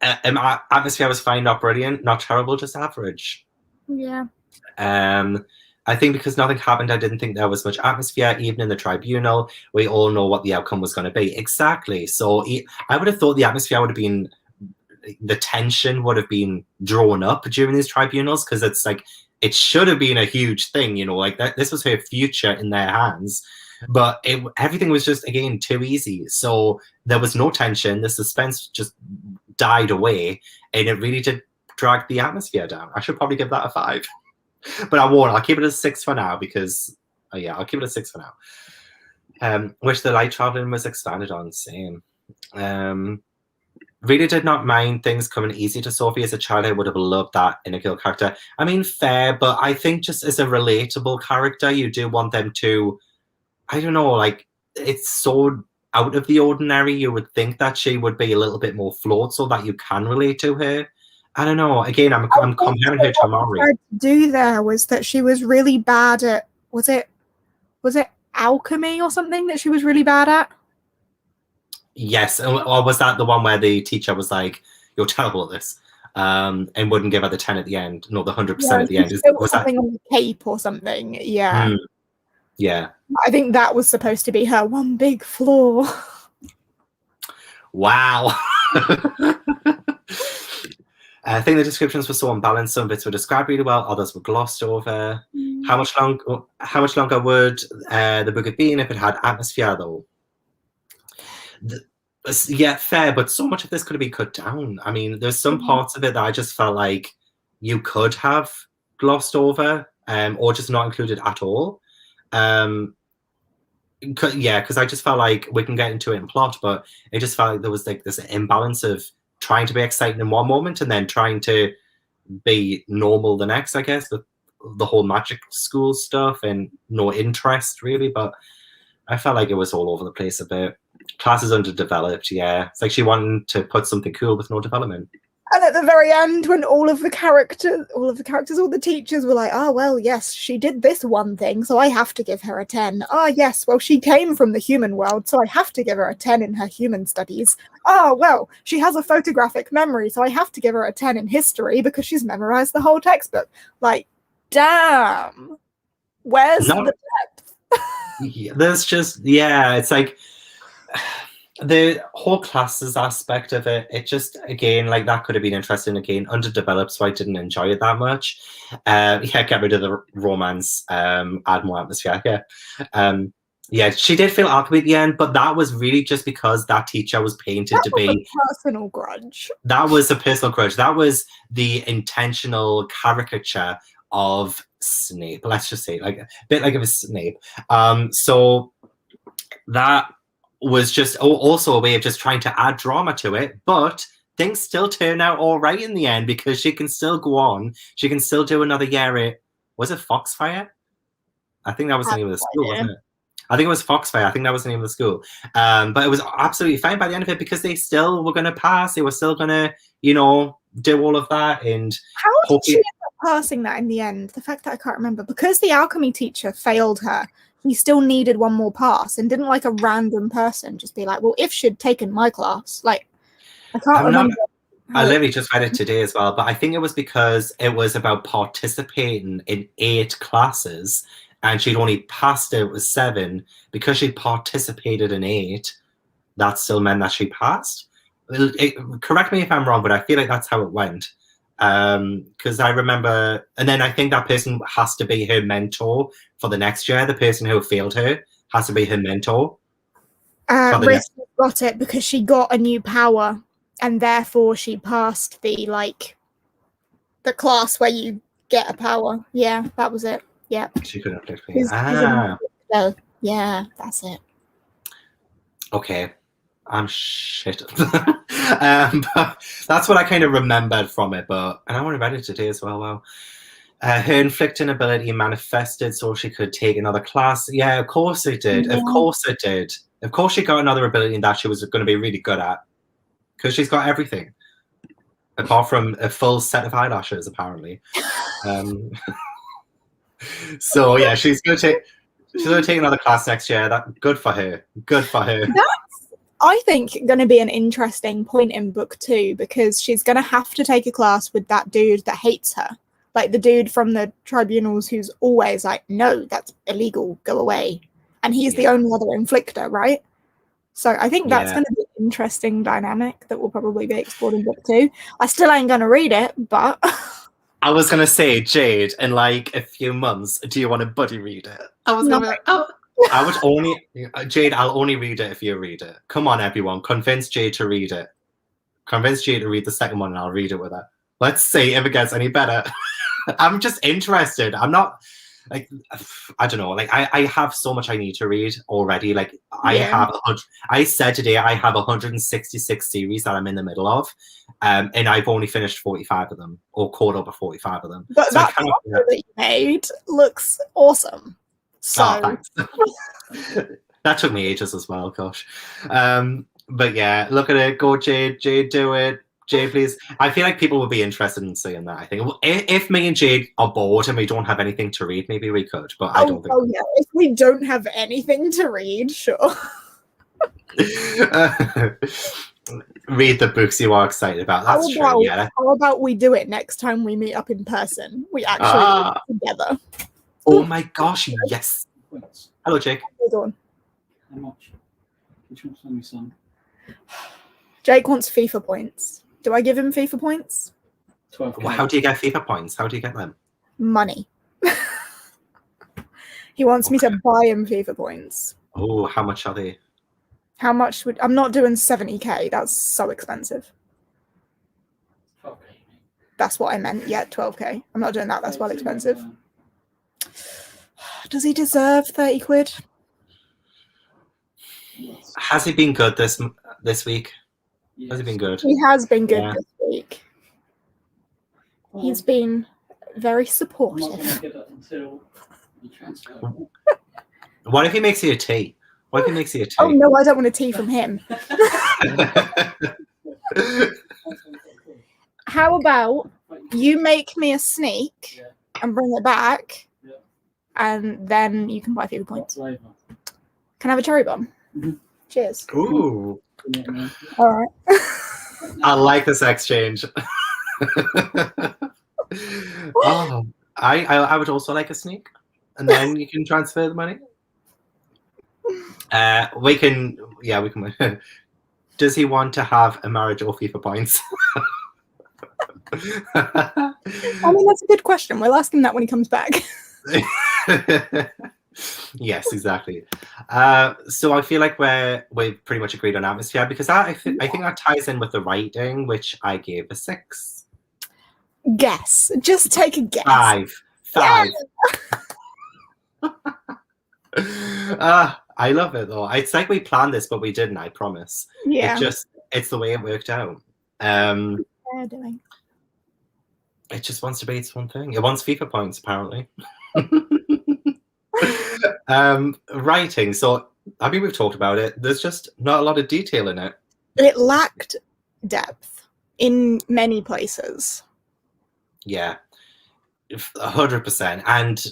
Atmosphere was fine, not brilliant, not terrible, just average. Yeah. I think because nothing happened, I didn't think there was much atmosphere, even in the tribunal. We all know what the outcome was going to be. Exactly. So I would have thought the atmosphere would have been, the tension would have been drawn up during these tribunals, because it's like, it should have been a huge thing, you know, like that. This was her future in their hands. But everything was just, again, too easy. So there was no tension. The suspense just died away. And it really did drag the atmosphere down. I should probably give that a 5. But I won't. I'll keep it a 6 for now because, I'll keep it a 6 for now. Which the light traveling was expanded on. Same. Really did not mind things coming easy to Sophie as a child. I would have loved that in a girl character. I mean, fair, but I think just as a relatable character, you do want them to, I don't know, like, it's so out of the ordinary. You would think that she would be a little bit more flawed so that you can relate to her. I don't know. Again, I'm comparing her to Mari. What I tried to do there was that she was really bad at, was it alchemy or something that she was really bad at? Yes. Or was that the one where the teacher was like, you're terrible at this, and wouldn't give her the 10 at the end? No, the 100% at the end. Was something on the cape or something? Yeah. Yeah. I think that was supposed to be her one big flaw. Wow. I think the descriptions were so unbalanced. Some bits were described really well, others were glossed over. How much longer would the book have been if it had atmosphere, though? Yeah, fair, but so much of this could have been cut down. I mean, there's some parts of it that I just felt like you could have glossed over, or just not included at all. Because I just felt like, we can get into it in plot, but it just felt like there was like this imbalance of trying to be exciting in one moment and then trying to be normal the next, I guess, with the whole magic school stuff and no interest really. But I felt like it was all over the place a bit. Class is underdeveloped, yeah. It's like she wanted to put something cool with no development. And at the very end, when all the teachers were like, oh, well, yes, she did this one thing, so I have to give her a 10. Oh, yes, well, she came from the human world, so I have to give her a 10 in her human studies. Oh, well, she has a photographic memory, so I have to give her a 10 in history because she's memorized the whole textbook. Like, damn. Where's the depth? There's just, it's like, the whole classes aspect of it just, again, like, that could have been interesting, again, underdeveloped, so I didn't enjoy it that much. Get rid of the romance, add more atmosphere. She did feel alchemy at the end, but that was really just because that teacher was painted to be a personal grudge. That was a personal grudge. That was the intentional caricature of Snape, let's just say, like a bit like it was Snape. So that was just also a way of just trying to add drama to it, but things still turn out all right in the end because she can still go on. She can still do another year at, was it Foxfire? I think that was the name of the school, wasn't it? I think it was Foxfire. I think that was the name of the school. But it was absolutely fine by the end of it because they still were going to pass. They were still going to, do all of that. And how did she end up passing that in the end? The fact that I can't remember. Because the alchemy teacher failed her, he still needed one more pass, and didn't like a random person just be like, well, if she'd taken my class, like, I can't remember. I literally just read it today as well, but I think it was because it was about participating in 8 classes, and she'd only passed it with 7. Because she participated in 8, that still meant that she passed. Correct me if I'm wrong, but I feel like that's how it went. Because I remember, and then I think that person has to be her mentor for the next year. The person who failed her has to be her mentor. Riz got it because she got a new power, and therefore she passed the The class where you get a power. Yeah, that was it. Yeah. She couldn't afflict me. Yeah, that's it. Okay. I'm shit. But that's what I kind of remembered from it. And I only read it today as well. Wow. Her inflicting ability manifested so she could take another class. Yeah, of course it did. Yeah. Of course it did. Of course she got another ability that she was going to be really good at. Because she's got everything. Apart from a full set of eyelashes, apparently. So yeah, she's going to take another class next year. Good for her. Good for her. That's, I think, going to be an interesting point in book 2, because she's going to have to take a class with that dude that hates her. Like the dude from the tribunals who's always like, no, that's illegal, go away. And he's the only other inflictor, right? So I think that's going to be an interesting dynamic that will probably be explored in book 2. I still ain't going to read it, but... I was going to say, Jade, in like a few months, do you want to buddy read it? I was going to be like, oh. I would only... Jade, I'll only read it if you read it. Come on, everyone. Convince Jade to read it. Convince Jade to read the second one and I'll read it with her. Let's see if it gets any better. I'm just interested. I'm not like, I don't know. Like I have so much I need to read already. Like I said today I have 166 series that I'm in the middle of, and I've only finished 45 of them or caught up with 45 of them. But so that cover that you made looks awesome. So thanks. That took me ages as well. Gosh, but yeah, look at it. Go, Jade. Jade, do it. Jade, please. I feel like people would be interested in seeing that. I think if me and Jade are bored and we don't have anything to read, maybe we could. But I don't think. Oh yeah, if we don't have anything to read, sure. Read the books you are excited about. That's true. Yeah. How about we do it next time we meet up in person? We actually read together. Oh my gosh! Yes. Hello, Jake. Hold on. How much? Which one's on your son? Jake wants FIFA points. Do I give him FIFA points? 12. Well, how do you get FIFA points? How do you get them? Money. He wants me to buy him FIFA points. Oh, how much are they? How much would... I'm not doing 70k. That's so expensive. 12K. That's what I meant. Yeah, 12k. I'm not doing that. That's well expensive. Does he deserve 30 quid? Yes. Has he been good this week? Yes. Has he been good? He has been good this week. He's been very supportive. I'm not going to get that until you transfer. What if he makes you a tea? What if he makes you a tea? Oh no, I don't want a tea from him. How about you make me a sneak and bring it back, and then you can buy FIFA points. Can I have a cherry bomb? Mm-hmm. Cheers. Ooh. All right. I like this exchange. Oh, I would also like a sneak, and then you can transfer the money. We can. Does he want to have a marriage or FIFA points? I mean, that's a good question. We'll ask him that when he comes back. Yes, exactly. So I feel like we've pretty much agreed on atmosphere, because I think that ties in with the writing, which I gave a 6. Guess. Just take a guess. 5. I love it though. It's like we planned this, but we didn't. I promise. Yeah. It's the way it worked out. Doing. It just wants to be its own thing. It wants FIFA points, apparently. Writing. So I mean, we've talked about it. There's just not a lot of detail in it. It lacked depth in many places. Yeah, 100%. And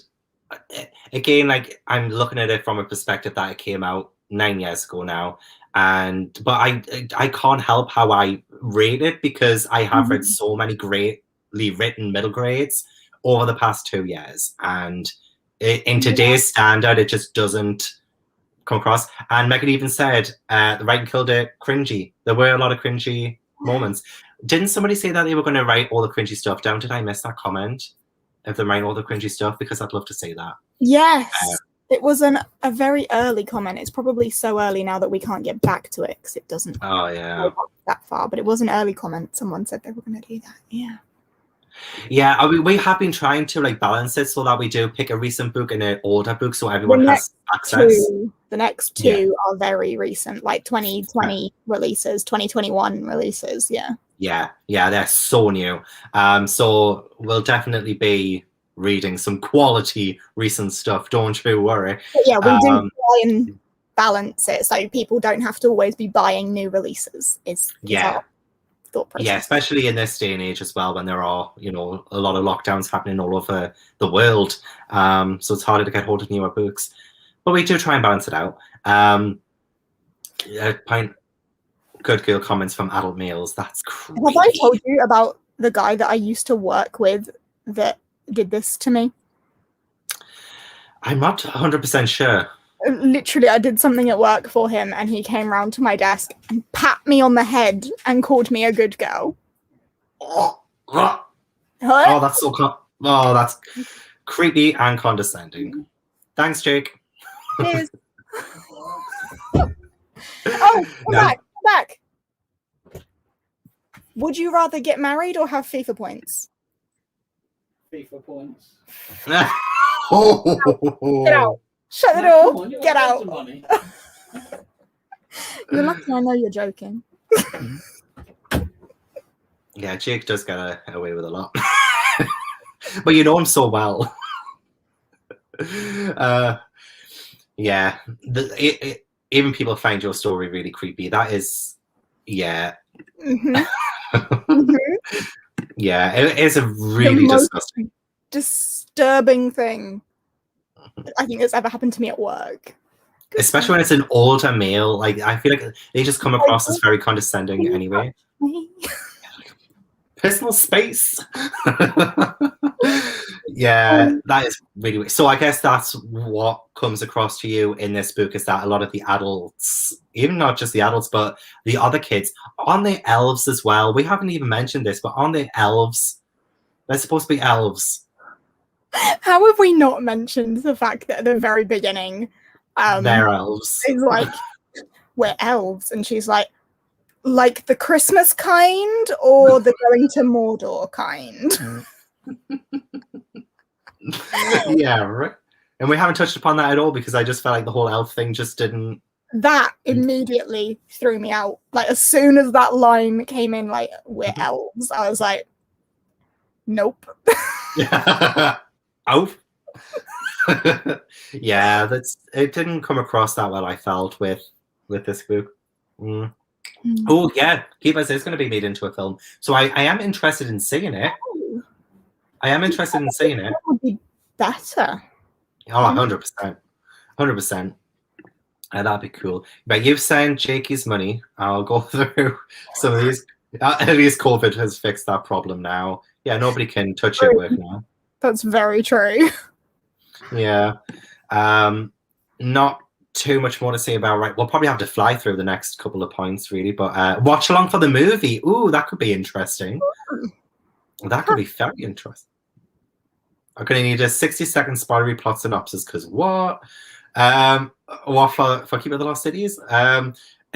again, like, I'm looking at it from a perspective that it came out 9 years ago now, but I can't help how I rate it, because I have read so many greatly written middle grades over the past 2 years, and in today's standard, it just doesn't come across. And Megan even said the writing killed it cringy. There were a lot of cringy moments. Didn't somebody say that they were going to write all the cringy stuff down? Did I miss that comment? If they're writing all the cringy stuff, because I'd love to see that. Yes. It was a very early comment. It's probably so early now that we can't get back to it, because it doesn't go back that far. But it was an early comment. Someone said they were going to do that. Yeah. Yeah, I mean, we have been trying to like balance it so that we do pick a recent book and an older book so everyone has access. The next two are very recent, like 2020 releases, 2021 releases. Yeah, they're so new. So we'll definitely be reading some quality recent stuff. Don't you worry. But yeah, we do try and balance it so people don't have to always be buying new releases. Is our thought process. Yeah, especially in this day and age as well, when there are, you know, a lot of lockdowns happening all over the world. So it's harder to get hold of newer books. But we do try and balance it out. Good girl comments from adult males. That's creepy. Have I told you about the guy that I used to work with that did this to me? I'm not 100% sure. Literally, I did something at work for him and he came round to my desk and pat me on the head and called me a good girl. Oh, that's so that's creepy and condescending. Thanks, Jake. Cheers. Come back. Would you rather get married or have FIFA points? FIFA points. Get out. Shut the door. Get out. You're lucky I know you're joking. Yeah, Jake does get away with a lot. But you know him so well. Even people find your story really creepy. That is, Mm-hmm. Yeah, it is a really disturbing thing I think that's ever happened to me at work. Especially when it's an older male. Like, I feel like they just come across as very condescending anyway. Personal space. Yeah, that is really weird. So I guess that's what comes across to you in this book, is that a lot of the adults, even not just the adults, but the other kids, on the elves as well. We haven't even mentioned this, but on the elves, they're supposed to be elves. How have we not mentioned the fact that at the very beginning, they're elves. It's like, we're elves, and she's like the Christmas kind or the going to Mordor kind? Yeah, right. And we haven't touched upon that at all because I just felt like the whole elf thing just didn't. That immediately threw me out. Like, as soon as that line came in, like, we're elves, I was like, nope. Oh. Yeah, it didn't come across that well, I felt, with this book. Oh yeah, Kiva says it's going to be made into a film, so I am interested in seeing it. I am interested in seeing it. That would be better. Oh, 100%. That'd be cool. But you've sent Jakey's money. I'll go through some of these. At least COVID has fixed that problem now. Yeah, nobody can touch your work now. That's very true. Yeah. Not too much more to say about, right? We'll probably have to fly through the next couple of points, really. But watch along for the movie. Ooh, that could be interesting. That could be very interesting. I'm going to need a 60-second spoilery plot synopsis, because what? What for Keeper of the Lost Cities? A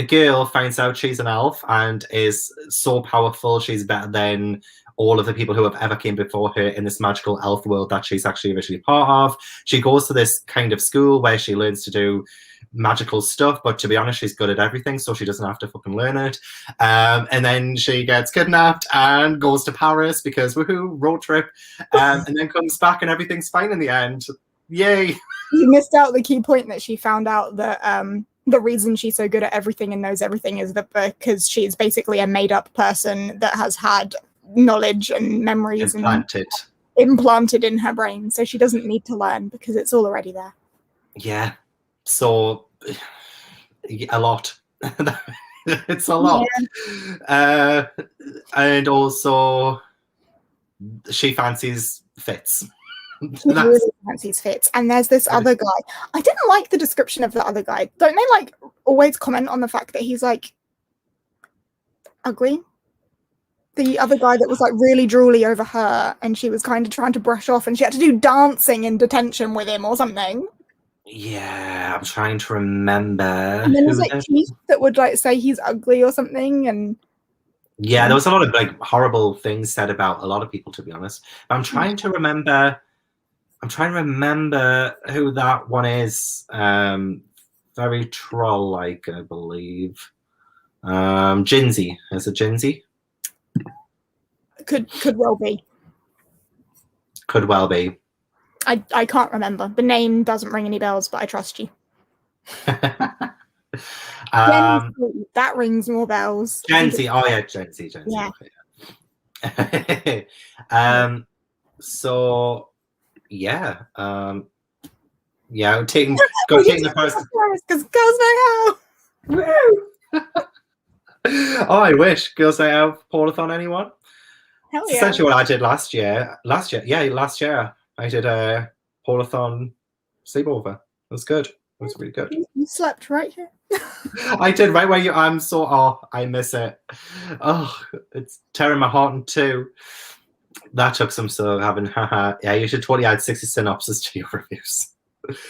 girl finds out she's an elf and is so powerful, she's better than all of the people who have ever came before her in this magical elf world that she's actually originally part of. She goes to this kind of school where she learns to do magical stuff, but to be honest, she's good at everything, so she doesn't have to fucking learn it. And then she gets kidnapped and goes to Paris because woohoo, road trip, and then comes back and everything's fine in the end. Yay! You missed out the key point that she found out that the reason she's so good at everything and knows everything is that because she's basically a made-up person that has had knowledge and memories implanted in her brain, so she doesn't need to learn because it's all already there. Yeah, so a lot. It's a lot. Yeah. And also she fancies Fitz. She really fancies Fitz. And there's this other guy. I didn't like the description of the other guy. Don't they like always comment on the fact that he's like ugly? The other guy that was like really drooly over her and she was kind of trying to brush off and she had to do dancing in detention with him or something. Yeah, I'm trying to remember. And then there's like Keith that would like say he's ugly or something, and Yeah, there was a lot of like horrible things said about a lot of people, to be honest. But I'm trying to remember. I'm trying to remember who that one is. Very troll-like, I believe. Jinsey. Is it Jinsey? Could well be. Could well be. I can't remember. The name doesn't ring any bells, but I trust you. That rings more bells. Jinsey. Oh yeah, Jinsey. Yeah. Okay. So yeah. Yeah, taking the person. Because girls know how. Oh, I wish Girls Night Out Paulathon, anyone? Hell It's yeah. essentially what I did last year. Last year I did a Paulathon sleepover. It was good. It was really good. You slept right here. I did right where you. I miss it. Oh, it's tearing my heart in two. That took some sort of having. Yeah, you should totally add 60 synopsis to your reviews.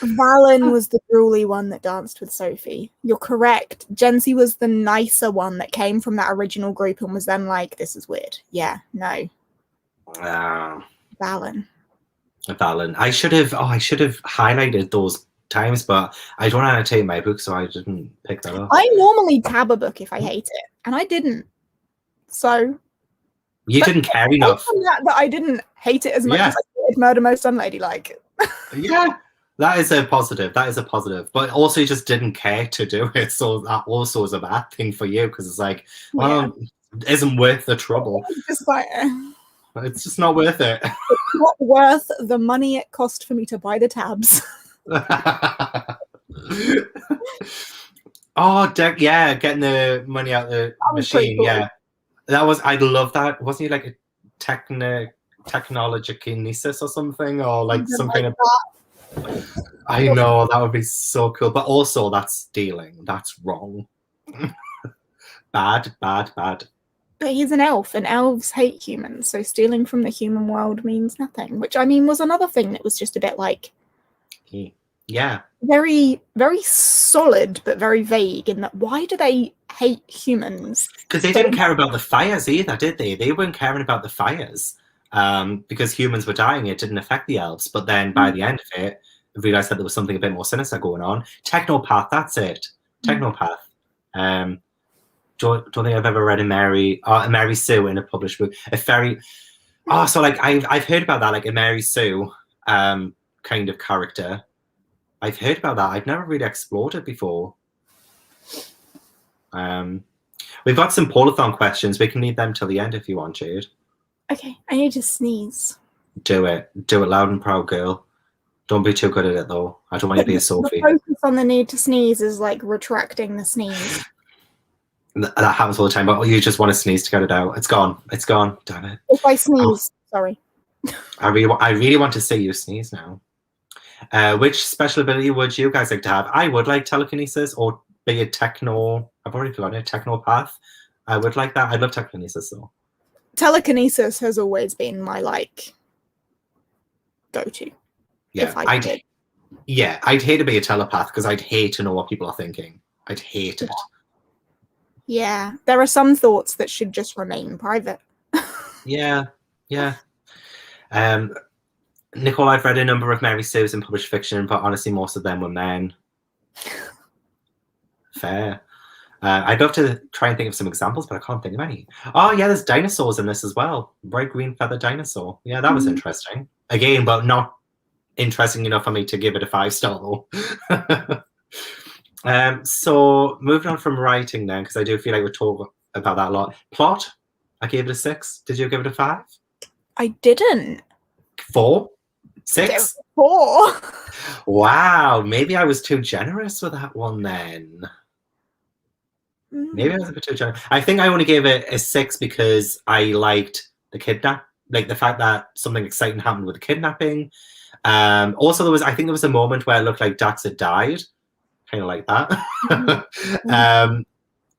Valen was the drooly one that danced with Sophie. You're correct. Jency was the nicer one that came from that original group and was then like, this is weird. Yeah, no. Valen. I should have highlighted those times, but I don't annotate my book, so I didn't pick that up. I normally tab a book if I hate it, and I didn't. So you didn't care enough. That I didn't hate it as much as I did Murder Most Unladylike. Yeah. That is a positive. But also, you just didn't care to do it. So that also is a bad thing for you because it's like, well, it isn't worth the trouble. Just like, it's just not worth it. It's not worth the money it cost for me to buy the tabs. Getting the money out of the machine. Cool. Yeah, I love that. Wasn't he like a technologikinesis or something, or like some kind of? I know, that would be so cool, but also that's stealing. That's wrong. Bad. But he's an elf, and elves hate humans, so stealing from the human world means nothing. Which I mean was another thing that was just a bit like, very, very solid, but very vague. In that, why do they hate humans? Because they didn't care about the fires either, did they? They weren't caring about the fires. Because humans were dying, it didn't affect the elves. But then by the end of it, I realised that there was something a bit more sinister going on. Technopath, that's it. Technopath. Don't think I've ever read a Mary Sue in a published book. So like I've heard about that, like a Mary Sue kind of character. I've heard about that. I've never really explored it before. We've got some Paulathon questions. We can leave them till the end if you want, Jade. Okay, I need to sneeze. Do it loud and proud, girl. Don't be too good at it though. I don't want you to be a Sophie. The focus on the need to sneeze is like retracting the sneeze. That happens all the time, but you just want to sneeze to get it out. It's gone. Damn it. If I sneeze, sorry. I really want to see you sneeze now. Which special ability would you guys like to have? I would like telekinesis or be a techno. I've already forgotten it. Technopath. I would like that. I'd love telekinesis though. Telekinesis has always been my like go-to. Yeah, I'd hate to be a telepath because I'd hate to know what people are thinking. I'd hate it. Yeah, there are some thoughts that should just remain private. Yeah. Nicole, I've read a number of Mary Sues in published fiction, but honestly, most of them were men. Fair. I'd love to try and think of some examples, but I can't think of any. Oh, yeah, there's dinosaurs in this as well. Bright green feather dinosaur. Yeah, that was interesting. Again, but not interesting enough for me to give it a 5-star, though. So, moving on from writing then, because I do feel like we talk about that a lot. Plot, I gave it a 6. Did you give it a 5? I didn't. 4? 6? 4. Wow, maybe I was too generous with that one then. Maybe I was a bit too generous. I think I only gave it a 6 because I liked the kidnap, like the fact that something exciting happened with the kidnapping. Also, there was a moment where it looked like Dax had died, kind of like that.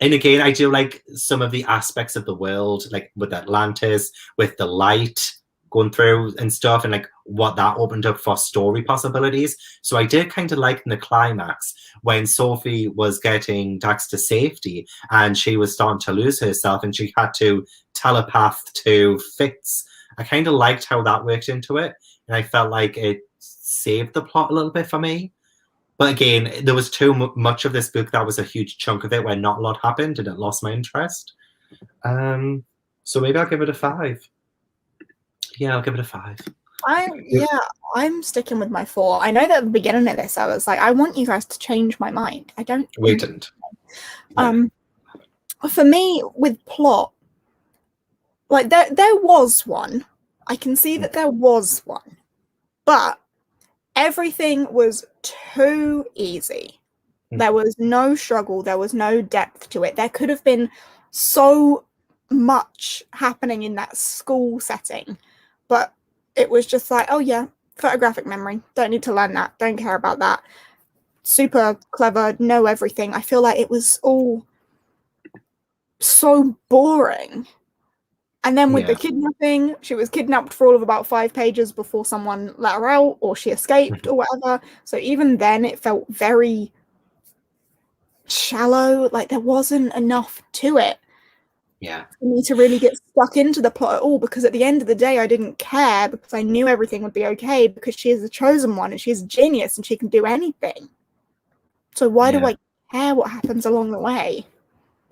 And again, I do like some of the aspects of the world, like with Atlantis, with the light going through and stuff, and like what that opened up for story possibilities. So I did kind of like in the climax when Sophie was getting Dax to safety and she was starting to lose herself and she had to telepath to Fitz. I kind of liked how that worked into it, and I felt like it saved the plot a little bit for me. But again, there was too much of this book that was a huge chunk of it where not a lot happened and it lost my interest. So maybe I'll give it a 5. Yeah, I'll give it a 5. I'm sticking with my 4. I know that at the beginning of this, I was like, I want you guys to change my mind. I don't. We didn't. For me, with plot, like there was one. I can see that there was one, but everything was too easy. There was no struggle. There was no depth to it. There could have been so much happening in that school setting, but it was just like, oh yeah, photographic memory. Don't need to learn that. Don't care about that. Super clever, know everything. I feel like it was all so boring. And then with the kidnapping, she was kidnapped for all of about 5 pages before someone let her out or she escaped or whatever. So even then it felt very shallow. Like there wasn't enough to it. Yeah. For me to really get stuck into the plot at all, because at the end of the day I didn't care because I knew everything would be okay because she is the chosen one and she's a genius and she can do anything. So why do I care what happens along the way?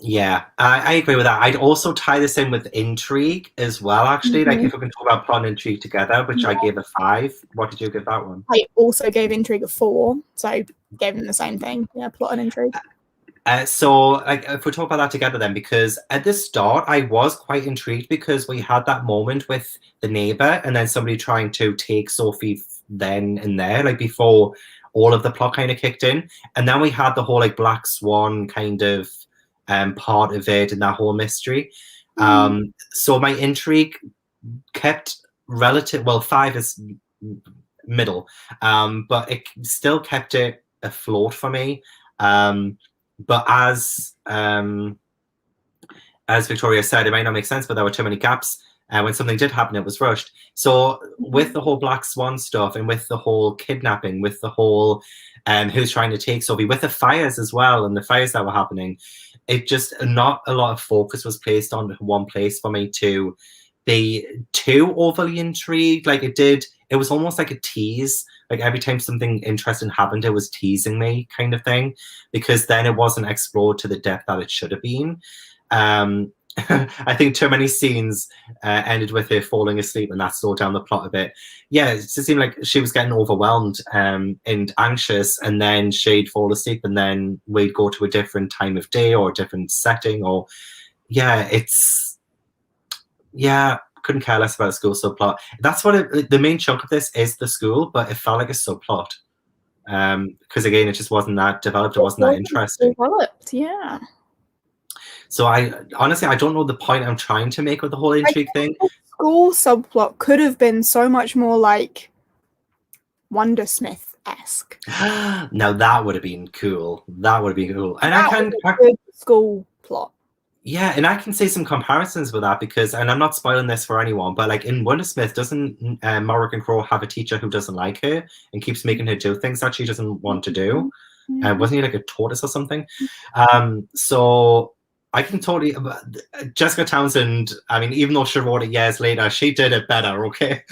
Yeah, I agree with that. I'd also tie this in with intrigue as well, actually. Like if we can talk about plot and intrigue together, which I gave a 5. What did you give that one? I also gave intrigue a 4, so I gave them the same thing. Yeah, plot and intrigue. So like, if we talk about that together then, because at the start I was quite intrigued because we had that moment with the neighbor and then somebody trying to take Sophie then and there, like before all of the plot kind of kicked in. And then we had the whole like Black Swan kind of part of it and that whole mystery. So my intrigue kept relative, well, 5 is middle, but it still kept it afloat for me. But as Victoria said, it might not make sense, but there were too many gaps. When something did happen, it was rushed. So with the whole Black Swan stuff and with the whole kidnapping, with the whole who's trying to take Sophie, with the fires as well and the fires that were happening, it just not a lot of focus was placed on one place for me to be too overly intrigued. Like it was almost like a tease. Like every time something interesting happened, it was teasing me kind of thing, because then it wasn't explored to the depth that it should have been. I think too many scenes ended with her falling asleep and that slowed down the plot a bit. Yeah, it just seemed like she was getting overwhelmed and anxious, and then she'd fall asleep and then we'd go to a different time of day or a different setting, or couldn't care less about a school subplot. That's what the main chunk of this is, the school, but it felt like a subplot. Because again, it just wasn't that developed, it wasn't that interesting. Developed, yeah. So I honestly don't know the point I'm trying to make with the whole intrigue thing. The school subplot could have been so much more like Wondersmith-esque. Now that would have been cool. That would have been cool. And that I can was a good school plot. Yeah, and I can see some comparisons with that because, and I'm not spoiling this for anyone, but like in Wondersmith, doesn't Morrigan Crow have a teacher who doesn't like her and keeps making her do things that she doesn't want to do? Wasn't he like a tortoise or something? So I can totally, Jessica Townsend, I mean, even though she wrote it years later, she did it better, okay?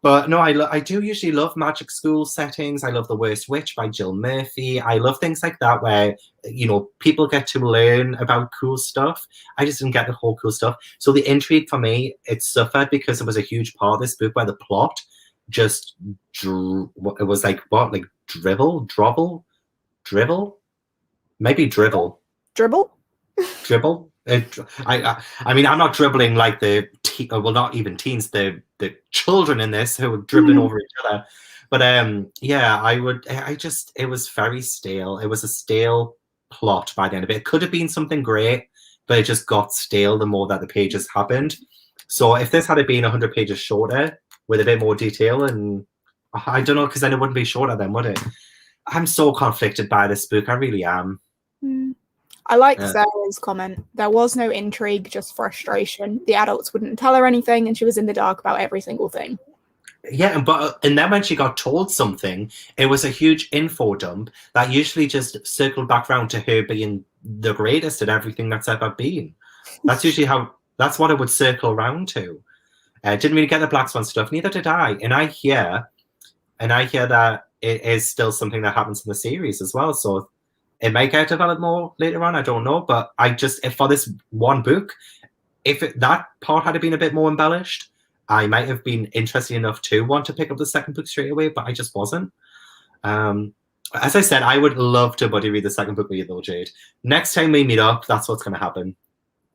But no, I do usually love magic school settings. I love The Worst Witch by Jill Murphy. I love things like that where, you know, people get to learn about cool stuff. I just didn't get the whole cool stuff. So the intrigue for me, it suffered because it was a huge part of this book where the plot just, it was like, what, like dribble? Maybe dribble. Dribble? Dribble? I mean, I'm not dribbling like the well, not even teens, the children in this who were dribbling over each other. But yeah, it was very stale. It was a stale plot by the end of it. It could have been something great, but it just got stale the more that the pages happened. So if this had been 100 pages shorter with a bit more detail, and I don't know, because then it wouldn't be shorter then, would it? I'm so conflicted by this book. I really am. I like Yeah. Sarah's comment. There was no intrigue, just frustration. The adults wouldn't tell her anything, and she was in the dark about every single thing. Yeah, and then when she got told something, it was a huge info dump that usually just circled back around to her being the greatest at everything that's ever been. That's usually that's what it would circle around to. Didn't really get the Black Swan stuff, neither did I. And I hear that it is still something that happens in the series as well. So it might get developed more later on. I don't know, but for this one book, if that part had been a bit more embellished, I might have been interested enough to want to pick up the second book straight away, but I just wasn't. As I said, I would love to buddy read the second book with you, though, Jade. Next time we meet up, that's what's going to happen.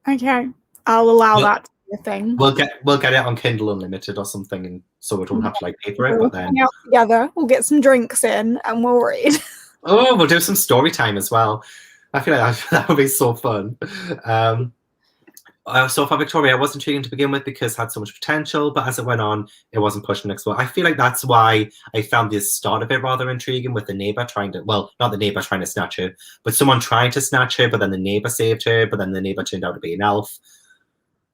Okay, I'll allow that to be a thing. We'll get it on Kindle Unlimited or something, and so we don't have to paper it. We'll but then hang out together. We'll get some drinks in, and we'll read. Oh, we'll do some story time as well. I feel like that would be so fun. So for Victoria, I was intriguing to begin with because it had so much potential, but as it went on, it wasn't pushing next one. I feel like that's why I found this start of it rather intriguing with the neighbor not the neighbor trying to snatch her, but someone trying to snatch her, but then the neighbor saved her, but then the neighbor turned out to be an elf.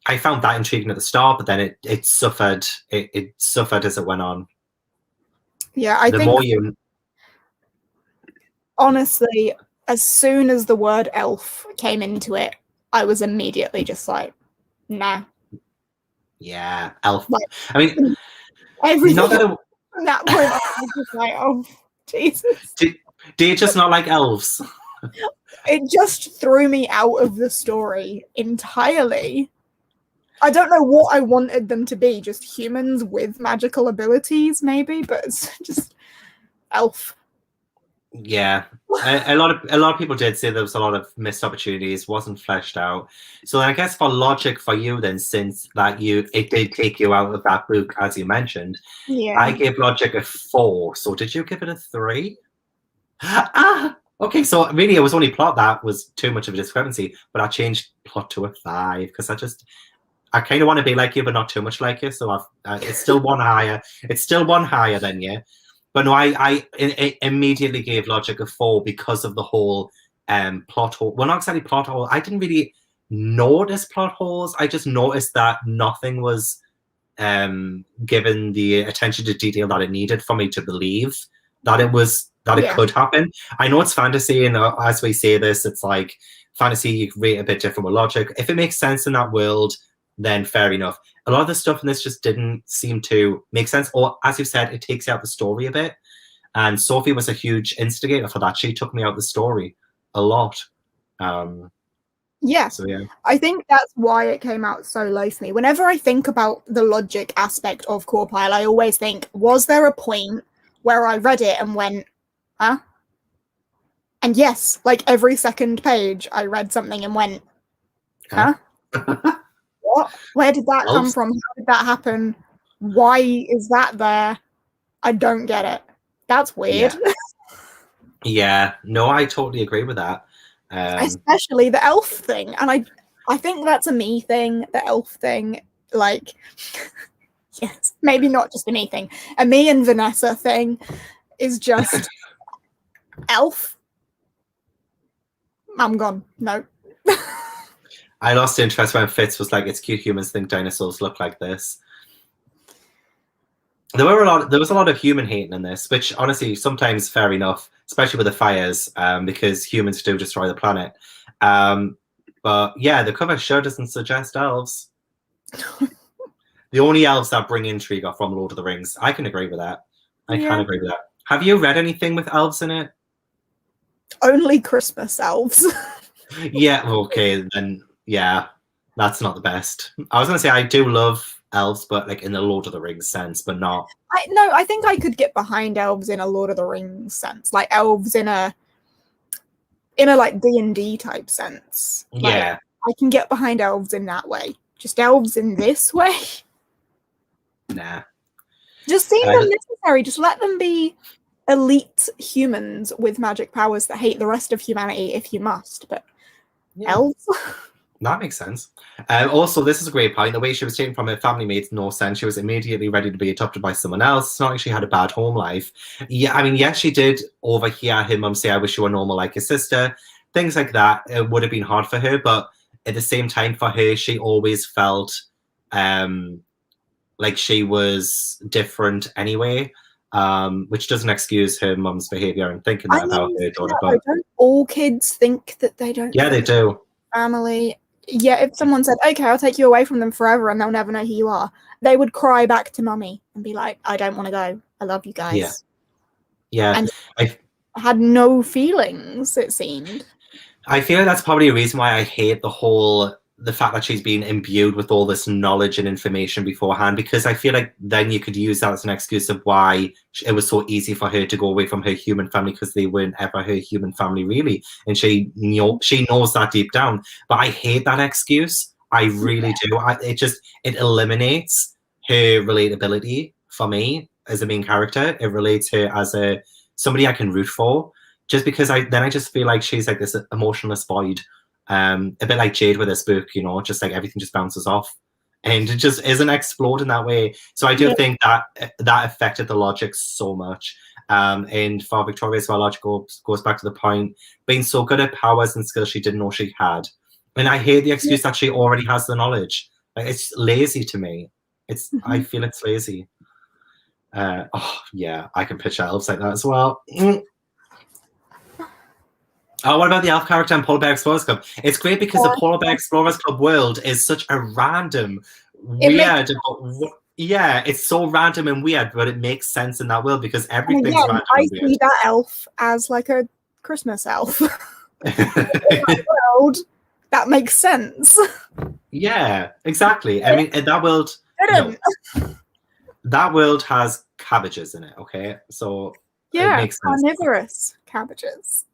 I found that intriguing at the start, but then it suffered. It suffered as it went on. Yeah, I think honestly, as soon as the word elf came into it, I was immediately just like, nah. Yeah, elf. Like, I mean, everything from that point on, I was just like, oh, Jesus. Do you just not like elves? It just threw me out of the story entirely. I don't know what I wanted them to be, just humans with magical abilities, maybe, but it's just elf. Yeah, a lot of people did say there was a lot of missed opportunities, wasn't fleshed out. So I guess for logic for you then, since that it did take you out of that book, as you mentioned, yeah, I gave logic a 4. So did you give it a 3? Okay, so really it was only plot that was too much of a discrepancy, but I changed plot to a 5 because I kind of want to be like you, but not too much like you. So it's still one higher. It's still one higher than you. But no, I immediately gave logic a 4 because of the whole plot hole. Well, not exactly plot hole. I didn't really notice plot holes. I just noticed that nothing was given the attention to detail that it needed for me to believe that it could happen. I know it's fantasy, and as we say this, it's like fantasy, you rate a bit different with logic. If it makes sense in that world, then fair enough. A lot of the stuff in this just didn't seem to make sense, or as you said, it takes out the story a bit. And Sophie was a huge instigator for that. She took me out the story a lot. Yeah. So yeah, I think that's why it came out so low for me. Whenever I think about the logic aspect of Core Pile, I always think, was there a point where I read it and went, huh? And yes, like every second page, I read something and went, huh? What? Where did that come from? How did that happen? Why is that there? I don't get it. That's weird. Yeah. No, I totally agree with that. Especially the elf thing. And I think that's a me thing, the elf thing. Like, yes, maybe not just a me thing. A me and Vanessa thing is just elf. I'm gone. No. I lost interest when Fitz was like, "It's cute humans think dinosaurs look like this." There was a lot of human hating in this, which honestly sometimes fair enough, especially with the fires, because humans do destroy the planet. But yeah, the cover sure doesn't suggest elves. The only elves that bring intrigue are from Lord of the Rings. I can agree with that. I can agree with that. Have you read anything with elves in it? Only Christmas elves. Yeah, okay, then yeah, that's not the best. I was gonna say I do love elves, but like in the Lord of the Rings sense, but not. I think I could get behind elves in a Lord of the Rings sense, like elves in a like D&D type sense. Yeah, like, I can get behind elves in that way. Just elves in this way, nah. just seems unnecessary. Just let them be elite humans with magic powers that hate the rest of humanity if you must. But elves. That makes sense. Also, this is a great point. The way she was taken from her family made no sense. She was immediately ready to be adopted by someone else. It's not like she had a bad home life. Yeah, I mean, yes, she did overhear her mum say, "I wish you were normal like your sister." things like that. It would have been hard for her, but at the same time, for her, she always felt like she was different anyway, which doesn't excuse her mum's behavior and thinking that about her daughter. But don't all kids think that they don't? Yeah, they do. Family. Yeah, if someone said, "Okay, I'll take you away from them forever, and they'll never know who you are," they would cry back to mummy and be like, "I don't want to go. I love you guys." Yeah. And I had no feelings. It seemed. I feel like that's probably a reason why I hate the fact that she's been imbued with all this knowledge and information beforehand, because I feel like then you could use that as an excuse of why it was so easy for her to go away from her human family, because they weren't ever her human family really, and she knows that deep down. But I hate that excuse. I really do. It eliminates her relatability for me as a main character. It relates her as somebody I can root for, just because I just feel like she's like this emotionless void. A bit like Jade with this book, just like everything just bounces off, and it just isn't explored in that way. So I do think that affected the logic so much. And for Victoria as well, logic goes back to the point, being so good at powers and skills she didn't know she had. And I hate the excuse that she already has the knowledge. Like, it's lazy to me. I feel it's lazy. I can picture elves like that as well. Oh, what about the elf character in Polar Bear Explorers Club? It's great because the Polar Bear Explorers Club world is such a random, weird... it's so random and weird, but it makes sense in that world because everything's random and weird. I see that elf as like a Christmas elf. That world, that makes sense. Yeah, exactly. I mean, in that world... that world has cabbages in it, okay? So it makes sense. Carnivorous cabbages.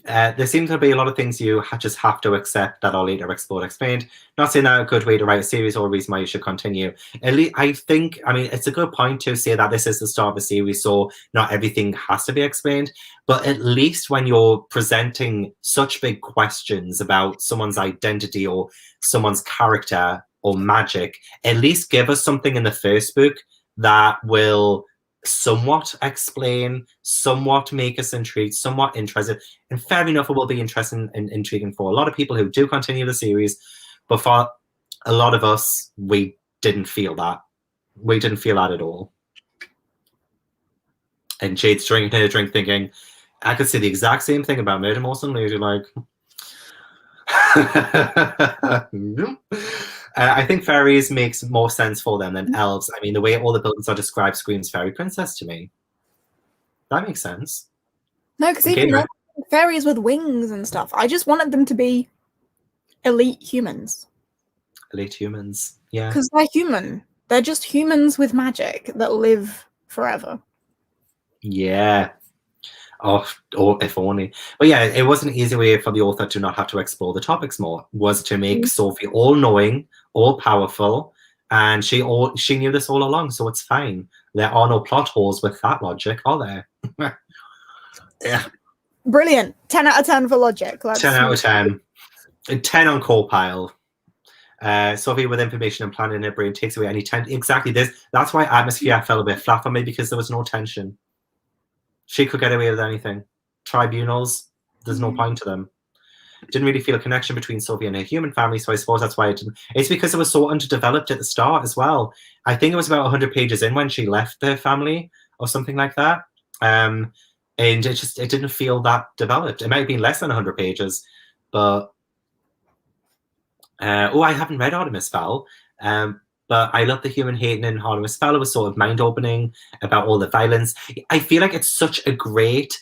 There seem to be a lot of things you just have to accept that are later explored, explained. Not saying that a good way to write a series or a reason why you should continue. At least I think, it's a good point to say that this is the start of a series, so not everything has to be explained. But at least when you're presenting such big questions about someone's identity or someone's character or magic, at least give us something in the first book that will somewhat explain, somewhat make us intrigued, somewhat interested. And fair enough, it will be interesting and intriguing for a lot of people who do continue the series. But for a lot of us, we didn't feel that. We didn't feel that at all. And Jade's drinking her drink thinking, I could say the exact same thing about Murder Most Unleashed, like... I think fairies makes more sense for them than elves. I mean, the way all the buildings are described screams fairy princess to me. That makes sense. No, because even fairies with wings and stuff, I just wanted them to be elite humans. Elite humans, yeah. Because they're human. They're just humans with magic that live forever. Yeah. Oh, if only. But yeah, it was an easy way for the author to not have to explore the topics more, was to make Sophie all-knowing, all-powerful, and she knew this all along, so it's fine. There are no plot holes with that logic, are there? Yeah. Brilliant. 10 out of 10 for logic. 10 out of 10. 10 on co-pile. Sophie with information and planning in her brain takes away any tension. Exactly this. That's why atmosphere fell a bit flat for me, because there was no tension. She could get away with anything. Tribunals, there's no point to them. Didn't really feel a connection between Sophie and her human family, so I suppose that's why it didn't. It's because it was so underdeveloped at the start as well. I think it was about 100 pages in when she left their family or something like that. And it didn't feel that developed. It might have been less than 100 pages, but I haven't read Artemis Fowl. But I love the human hating in Artemis Fowl. It was sort of mind-opening about all the violence. I feel like it's such a great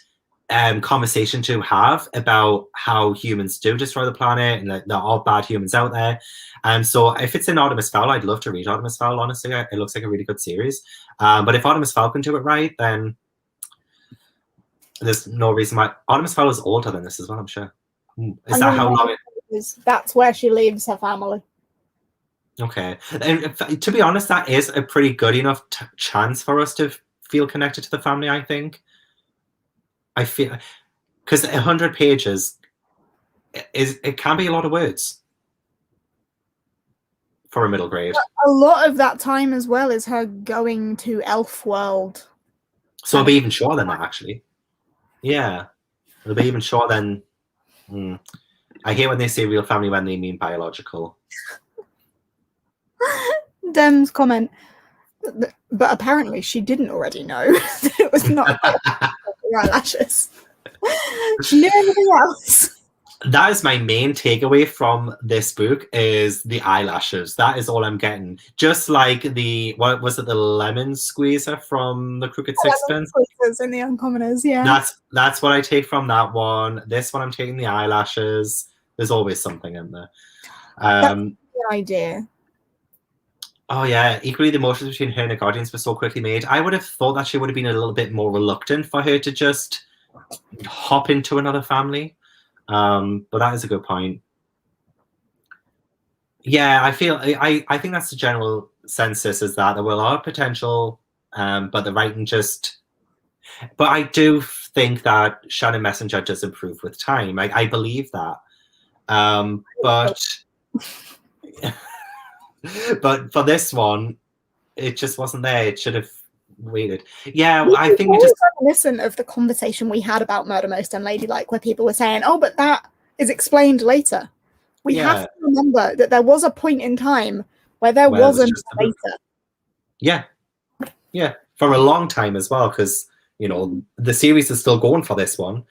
conversation to have about how humans do destroy the planet and that there are bad humans out there. So if it's in Artemis Fowl, I'd love to read Artemis Fowl, honestly. It looks like a really good series. But if Artemis Fowl can do it right, then there's no reason why. Artemis Fowl is older than this as well, I'm sure. Is that how long it is? That's where she leaves her family. Okay. And to be honest, that is a pretty good enough chance for us to feel connected to the family, I think. I feel... Because 100 pages, it can be a lot of words for a middle grade. A lot of that time as well is her going to Elf World. So it'll be even shorter than that, actually. Yeah. It'll be even shorter than I hate when they say real family when they mean biological. Dem's comment, but apparently she didn't already know that it was not eyelashes. She knew everything else. That is my main takeaway from this book is the eyelashes. That is all I'm getting. Just like what was it, the lemon squeezer from the Crooked Sixpence? In the Uncommoners, yeah. That's what I take from that one. This one I'm taking the eyelashes. There's always something in there. That's a good idea. Oh yeah, equally the emotions between her and the Guardians were so quickly made. I would have thought that she would have been a little bit more reluctant for her to just hop into another family. But that is a good point. Yeah, I think that's the general census is that there were a lot of potential, but the writing just. But I do think that Shannon Messenger does improve with time. I believe that. But for this one, it just wasn't there. It should have waited. Yeah, I think we just listen of the conversation we had about Murder Most Unladylike, where people were saying, "Oh, but that is explained later." We have to remember that there was a point in time where there wasn't later. Yeah, for a long time as well, because the series is still going for this one,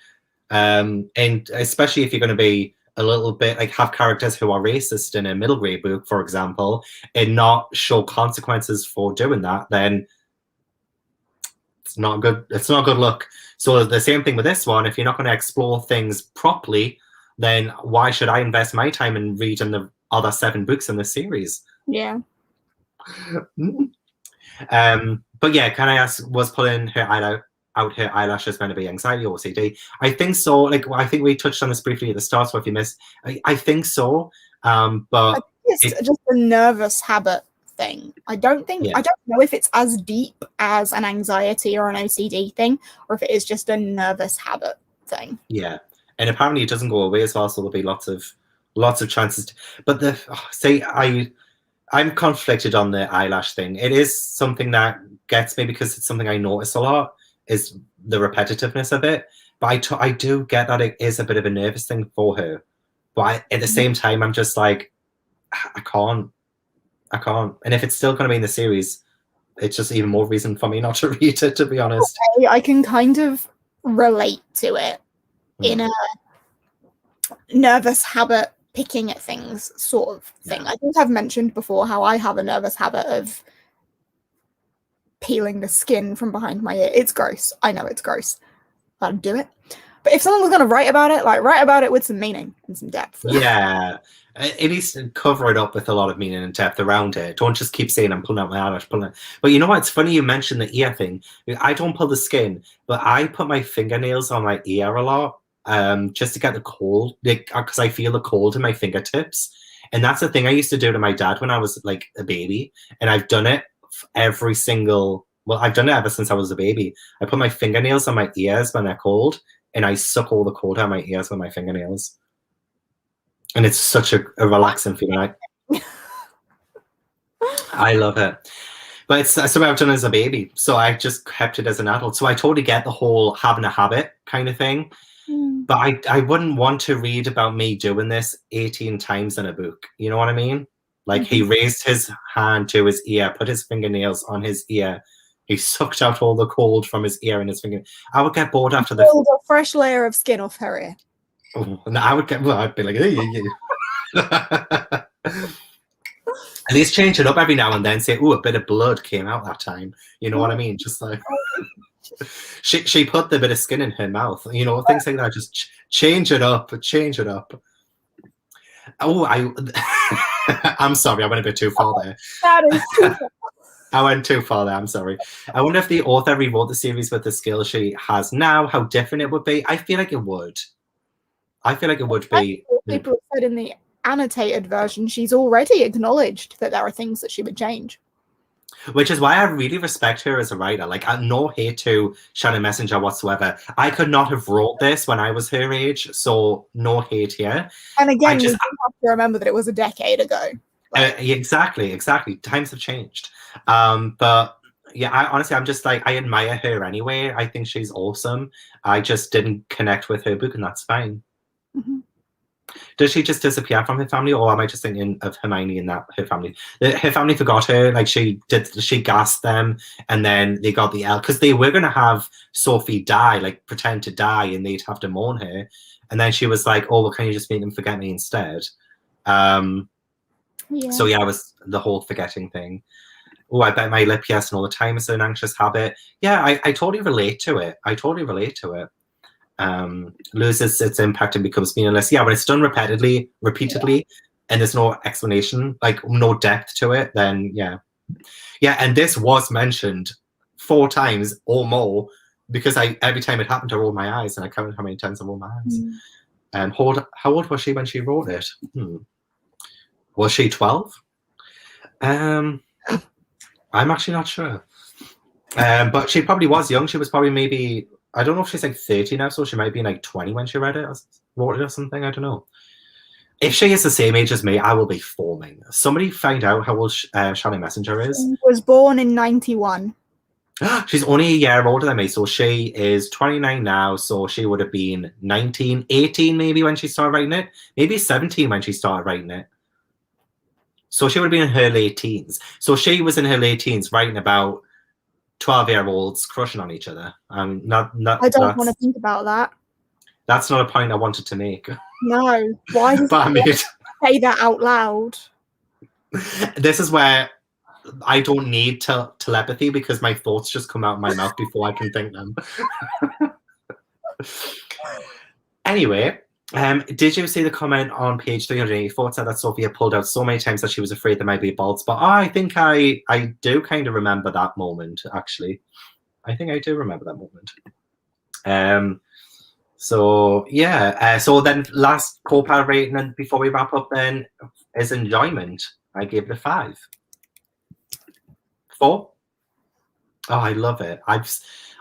and especially if you're going to be a little bit like have characters who are racist in a middle grade book, for example, and not show consequences for doing that, then it's not a good look. So the same thing with this one. If you're not going to explore things properly, then why should I invest my time in reading the other 7 books in the series? Yeah. But yeah, can I ask, was pulling her out her eyelashes going to be anxiety or OCD? I think so. Like, I think we touched on this briefly at the start, so if you missed, I think so. But it's just a nervous habit thing. I don't know if it's as deep as an anxiety or an OCD thing, or if it is just a nervous habit thing. Yeah, and apparently it doesn't go away as well, so there'll be lots of chances. But I'm conflicted on the eyelash thing. It is something that gets me because it's something I notice a lot, is the repetitiveness of it. But I do get that it is a bit of a nervous thing for her. But at the same time, I'm just like, I can't. And if it's still going to be in the series, it's just even more reason for me not to read it, to be honest. Okay, I can kind of relate to it in a nervous habit picking at things sort of thing. I think I've mentioned before how I have a nervous habit of peeling the skin from behind my ear. It's gross. I know it's gross. I'd do it. But if someone was going to write about it, write about it with some meaning and some depth. Yeah. At least cover it up with a lot of meaning and depth around it. Don't just keep saying I'm pulling out my eyelash, pulling it. But you know what? It's funny you mentioned the ear thing. I don't pull the skin, but I put my fingernails on my ear a lot. Just to get the cold, because I feel the cold in my fingertips. And that's the thing I used to do to my dad when I was like a baby. And I've done it I've done it ever since I was a baby. I put my fingernails on my ears when they're cold, and I suck all the cold out of my ears with my fingernails. And it's such a relaxing feeling. I love it. But it's something I've done as a baby. So I just kept it as an adult. So I totally get the whole having a habit kind of thing. But I wouldn't want to read about me doing this 18 times in a book. You know what I mean? Like he raised his hand to his ear, put his fingernails on his ear. He sucked out all the cold from his ear and his finger. I would get bored after a fresh layer of skin off her ear. Oh, no, I'd be like, at least change it up every now and then. Say, oh, a bit of blood came out that time. You know what I mean? Just like she put the bit of skin in her mouth. You know, things like that. Just change it up. Change it up. Oh, I'm sorry. I went a bit too far there. That is too far. I went too far there. I'm sorry. I wonder if the author rewrote the series with the skills she has now, how different it would be. I feel like it would. Be. People have said in the annotated version, she's already acknowledged that there are things that she would change. Which is why I really respect her as a writer. Like, no hate to Shannon Messenger whatsoever. I could not have wrote this when I was her age, so no hate here. And again, you have to remember that it was a decade ago. Exactly. Times have changed. But yeah, honestly, I'm just like, I admire her anyway. I think she's awesome. I just didn't connect with her book, and that's fine. Does she just disappear from her family, or am I just thinking of Hermione and that her family? Her family forgot her. Like she gassed them, and then they got the L because they were gonna have Sophie die, like pretend to die, and they'd have to mourn her. And then she was like, "Oh, well, can you just make them forget me instead?" So yeah, it was the whole forgetting thing. Oh, I bet my lip yes and all the time is an anxious habit. Yeah, I totally relate to it. Loses its impact and becomes meaningless. Yeah, when it's done repeatedly, and there's no explanation, like no depth to it, then yeah. And this was mentioned 4 times or more because every time it happened, I rolled my eyes and I counted how many times I rolled my eyes. How old was she when she wrote it? Was she 12? I'm actually not sure. But she probably was young. She was probably maybe, I don't know if she's like 30 now, so she might be like 20 when she read it or wrote it or something. I don't know. If she is the same age as me, I will be forming. Somebody find out how old Shannon Messenger is. She was born in 91. She's only a year older than me, so she is 29 now, so she would have been 19, 18 maybe when she started writing it. Maybe 17 when she started writing it. So she would have been in her late teens. So she was in her late teens writing about 12-year-olds crushing on each other. I don't want to think about that. That's not a point I wanted to make. No. Why did you say that out loud? This is where I don't need telepathy because my thoughts just come out of my mouth before I can think them. Anyway, did you see the comment on page 384? It said that Sophia pulled out so many times that she was afraid there might be a bald spot. I think I do kind of remember that moment, actually. I think I do remember that moment. So, yeah. So then last co-pilot rating, and before we wrap up then, is enjoyment. I gave it a 5. 4? Oh, I love it.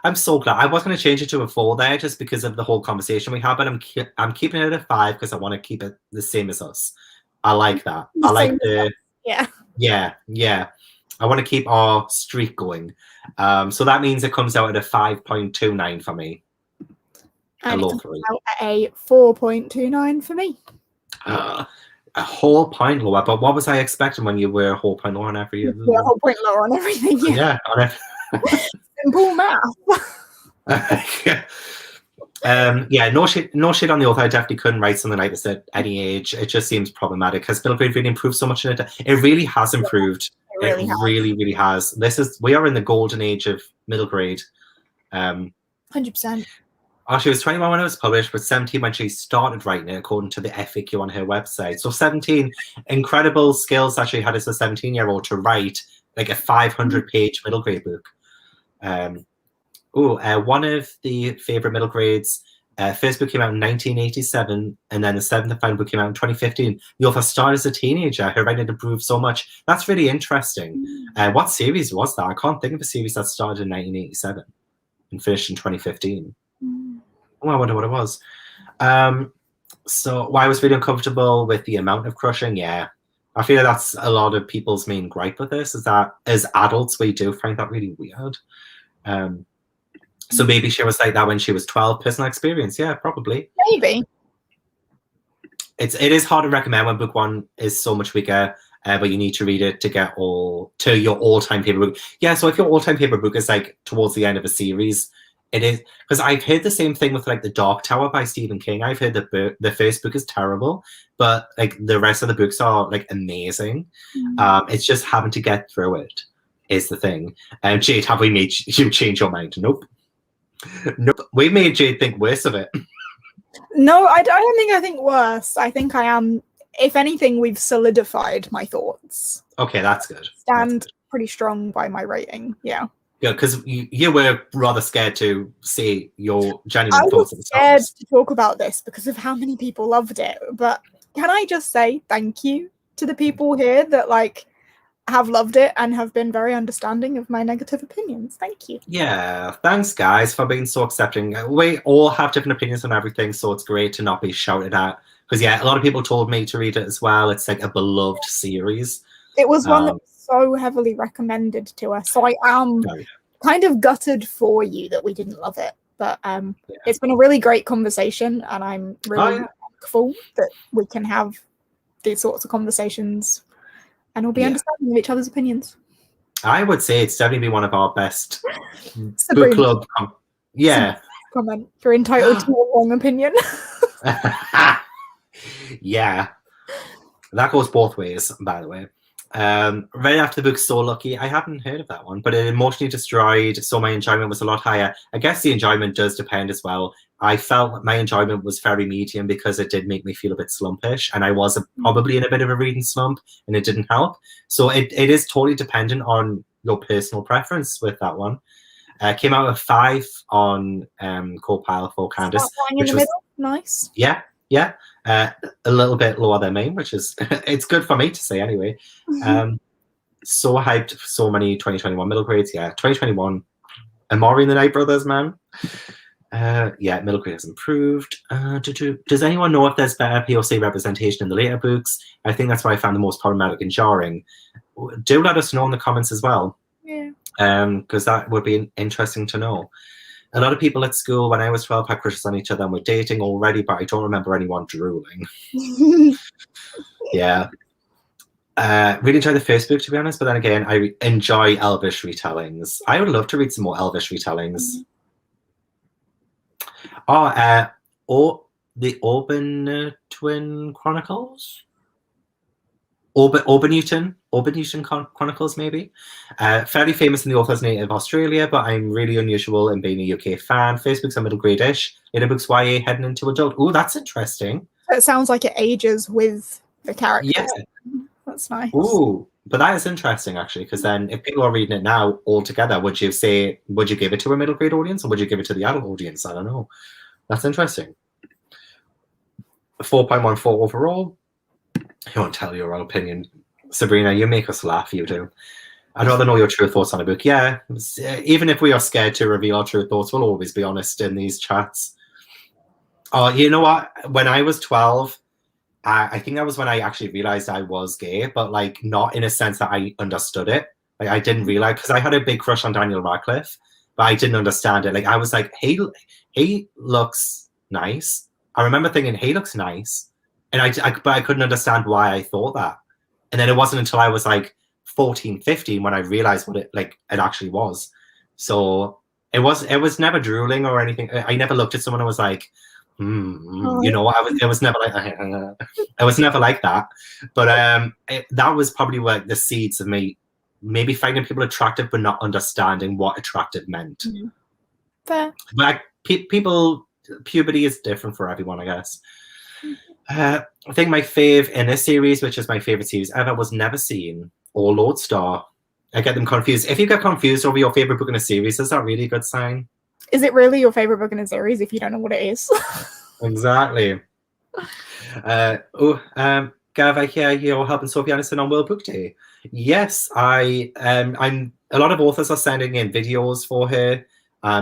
I'm so glad. I was going to change it to a 4 there just because of the whole conversation we had, but I'm keeping it at a 5 because I want to keep it the same as us. I like that. I like the yeah. I want to keep our streak going. So that means it comes out at a 5.29 for me. And it comes out at a 4.29 for me. A whole point lower, but what was I expecting when you were a whole point lower on every year? Yeah, a whole point lower on everything. Yeah, on everything. Simple math. No shit on the author. I definitely couldn't write something like this at any age. It just seems problematic. Has middle grade really improved so much in it? It really has improved. It really has. We are in the golden age of middle grade. 100%. She was 21 when it was published, but 17 when she started writing it, according to the FAQ on her website. So 17 incredible skills that she had as a 17-year-old to write like a 500-page middle grade book. One of the favorite middle grades. First book came out in 1987, and then the 7th and final book came out in 2015. The author started as a teenager. Her writing improved so much. That's really interesting. What series was that? I can't think of a series that started in 1987 and finished in 2015. I wonder what it was. So why I was really uncomfortable with the amount of crushing. Yeah, I feel like that's a lot of people's main gripe with this, is that as adults we do find that really weird. So maybe she was like that when she was 12. Personal experience, yeah, probably. Maybe. It is hard to recommend when book 1 is so much bigger, but you need to read it to get to your all-time favorite book. Yeah, so if your all-time favorite book is like towards the end of a series, it is, because I've heard the same thing with like The Dark Tower by Stephen King. I've heard the first book is terrible, but like the rest of the books are like amazing. It's just having to get through it is the thing. Jade, have we made you change your mind? Nope. We made Jade think worse of it. No, I don't think worse. I think I am. If anything, we've solidified my thoughts. Okay, that's good. Stand pretty strong by my rating. Yeah. Yeah, because you were rather scared to say your genuine thoughts. I was scared to talk about this because of how many people loved it. But can I just say thank you to the people here that like have loved it and have been very understanding of my negative opinions. Thank you. Yeah, thanks guys for being so accepting. We all have different opinions on everything, so it's great to not be shouted at. Because yeah, a lot of people told me to read it as well. It's like a beloved series. It was one that was so heavily recommended to us. So I am kind of gutted for you that we didn't love it. But it's been a really great conversation, and I'm really thankful that we can have these sorts of conversations and all be Yeah. understanding of each other's opinions. I would say it's definitely been one of our best Sabrina, book club. Yeah. comment. You're entitled to your wrong opinion. Yeah. That goes both ways, by the way. Right after the book So Lucky, I hadn't heard of that one, but it emotionally destroyed, so my enjoyment was a lot higher. I guess the enjoyment does depend as well. I felt my enjoyment was very medium because it did make me feel a bit slumpish, and I was probably in a bit of a reading slump, and it didn't help. So it is totally dependent on your personal preference with that one. Came out of 5 on co-pile for Candace. In the middle. Nice. Yeah. A little bit lower than mine, which is it's good for me to say anyway. So hyped for so many 2021 middle grades. Yeah, 2021. Amari and the Night Brothers, man. Yeah, middle grade has improved. Does anyone know if there's better POC representation in the later books? I think that's what I found the most problematic and jarring. Do let us know in the comments as well. Yeah. Because that would be interesting to know. A lot of people at school when I was 12 had crushes on each other and were dating already, but I don't remember anyone drooling. Yeah. Really enjoy the first book, to be honest, but then again, I enjoy Elvish retellings. I would love to read some more Elvish retellings. The Auburn Twin Chronicles? Auburn Chronicles, maybe. Fairly famous in the author's native Australia, but I'm really unusual in being a UK fan. First book's a middle grade-ish. Later book's YA heading into adult. Oh, that's interesting. It sounds like it ages with the characters. Yeah. That's nice. Ooh, but that is interesting, actually, because then if people are reading it now all together, would you give it to a middle grade audience or would you give it to the adult audience? I don't know. That's interesting. 4.14 overall. You won't tell your own opinion. Sabrina, you make us laugh, you do. I'd rather know your true thoughts on a book. Yeah, even if we are scared to reveal our true thoughts, we'll always be honest in these chats. Oh, you know what? When I was 12, I think that was when I actually realized I was gay, but like not in a sense that I understood it. Like I didn't realize, because I had a big crush on Daniel Radcliffe, but I didn't understand it. Like I was like, he looks nice. I remember thinking, he looks nice. And but I couldn't understand why I thought that. And then it wasn't until I was like 14, 15 when I realized what it actually was. So it was never drooling or anything. I never looked at someone and was like, you know, it was never like it was never like that. But that was probably where the seeds of me maybe finding people attractive but not understanding what attractive meant. Fair. But puberty is different for everyone, I guess. I think my fave in this series, which is my favorite series ever, was Never Seen or Lodestar. I get them confused. If you get confused over your favorite book in a series, is that really a good sign? Is it really your favorite book in a series if you don't know what it is? Exactly. Gav, I hear you're helping Sophie Anderson on World Book Day. Yes, I'm. A lot of authors are sending in videos for her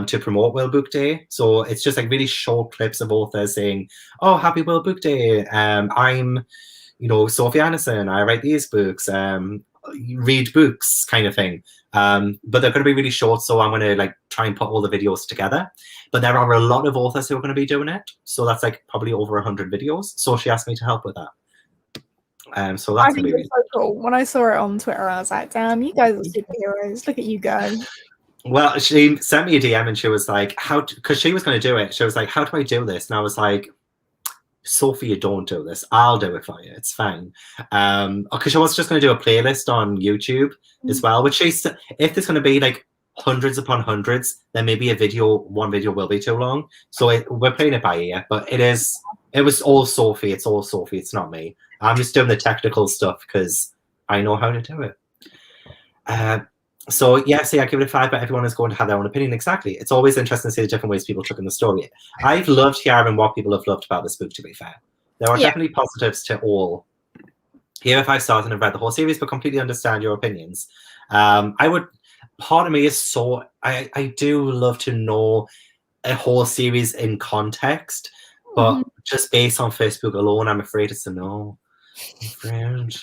to promote World Book Day. So it's just like really short clips of authors saying, "Oh, happy World Book Day! I'm, Sophie Anderson. I write these books. Read books," kind of thing. But they're going to be really short, so I'm going to try and put all the videos together. But there are a lot of authors who are going to be doing it, so that's probably over 100 videos. So she asked me to help with that. So that's going to be really so cool. When I saw it on Twitter, I was like, "Damn, you guys are superheroes! Look at you go!" Well, she sent me a DM and she was like, because she was going to do it. She was like, "How do I do this?" And I was like, "Sophie, you don't do this. I'll do it for you. It's fine." Because she was just going to do a playlist on YouTube as well, which if there's going to be hundreds upon hundreds, then maybe one video will be too long. So we're playing it by ear, but it was all Sophie. It's all Sophie. It's not me. I'm just doing the technical stuff because I know how to do it. So yeah, I give it a 5, but everyone is going to have their own opinion. Exactly. It's always interesting to see the different ways people took in the story. I've loved hearing what people have loved about this book, to be fair. There are definitely positives to all. Here, 5 stars and I've read the whole series, but completely understand your opinions. Part of me is I do love to know a whole series in context, but just based on Facebook alone, I'm afraid it's a no. I'm afraid.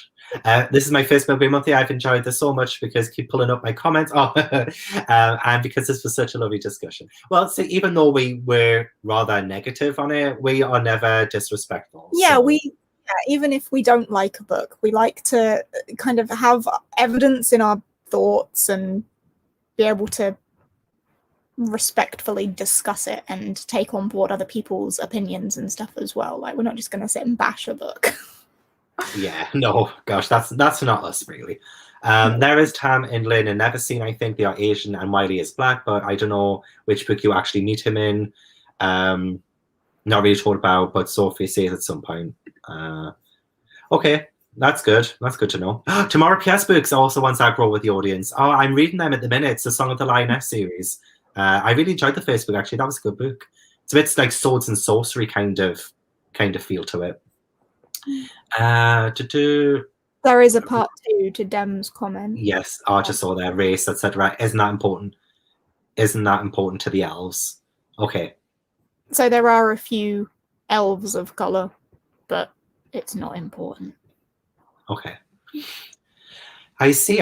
This is my first Milky Monthly. I've enjoyed this so much because keep pulling up my comments. And because this was such a lovely discussion. Well, see, even though we were rather negative on it, we are never disrespectful. Yeah, so. even if we don't like a book, we like to kind of have evidence in our thoughts and be able to respectfully discuss it and take on board other people's opinions and stuff as well. Like, we're not just going to sit and bash a book. Yeah, no, gosh, that's not us really. There is Tam and Lynn and Never Seen. I think they are Asian and Wiley is black, but I don't know which book you actually meet him in. Not really told about, but Sophie says at some point. Okay, that's good. That's good to know. Tomorrow PS books are also ones I grow with the audience. Oh, I'm reading them at the minute. It's the Song of the Lioness series. I really enjoyed the first book, actually. That was a good book. It's a bit like swords and sorcery kind of feel to it. There is a part 2 to Dem's comment. Yes, I just saw their race, etc. Isn't that important? Isn't that important to the elves? Okay. So there are a few elves of colour, but it's not important. Okay. I see.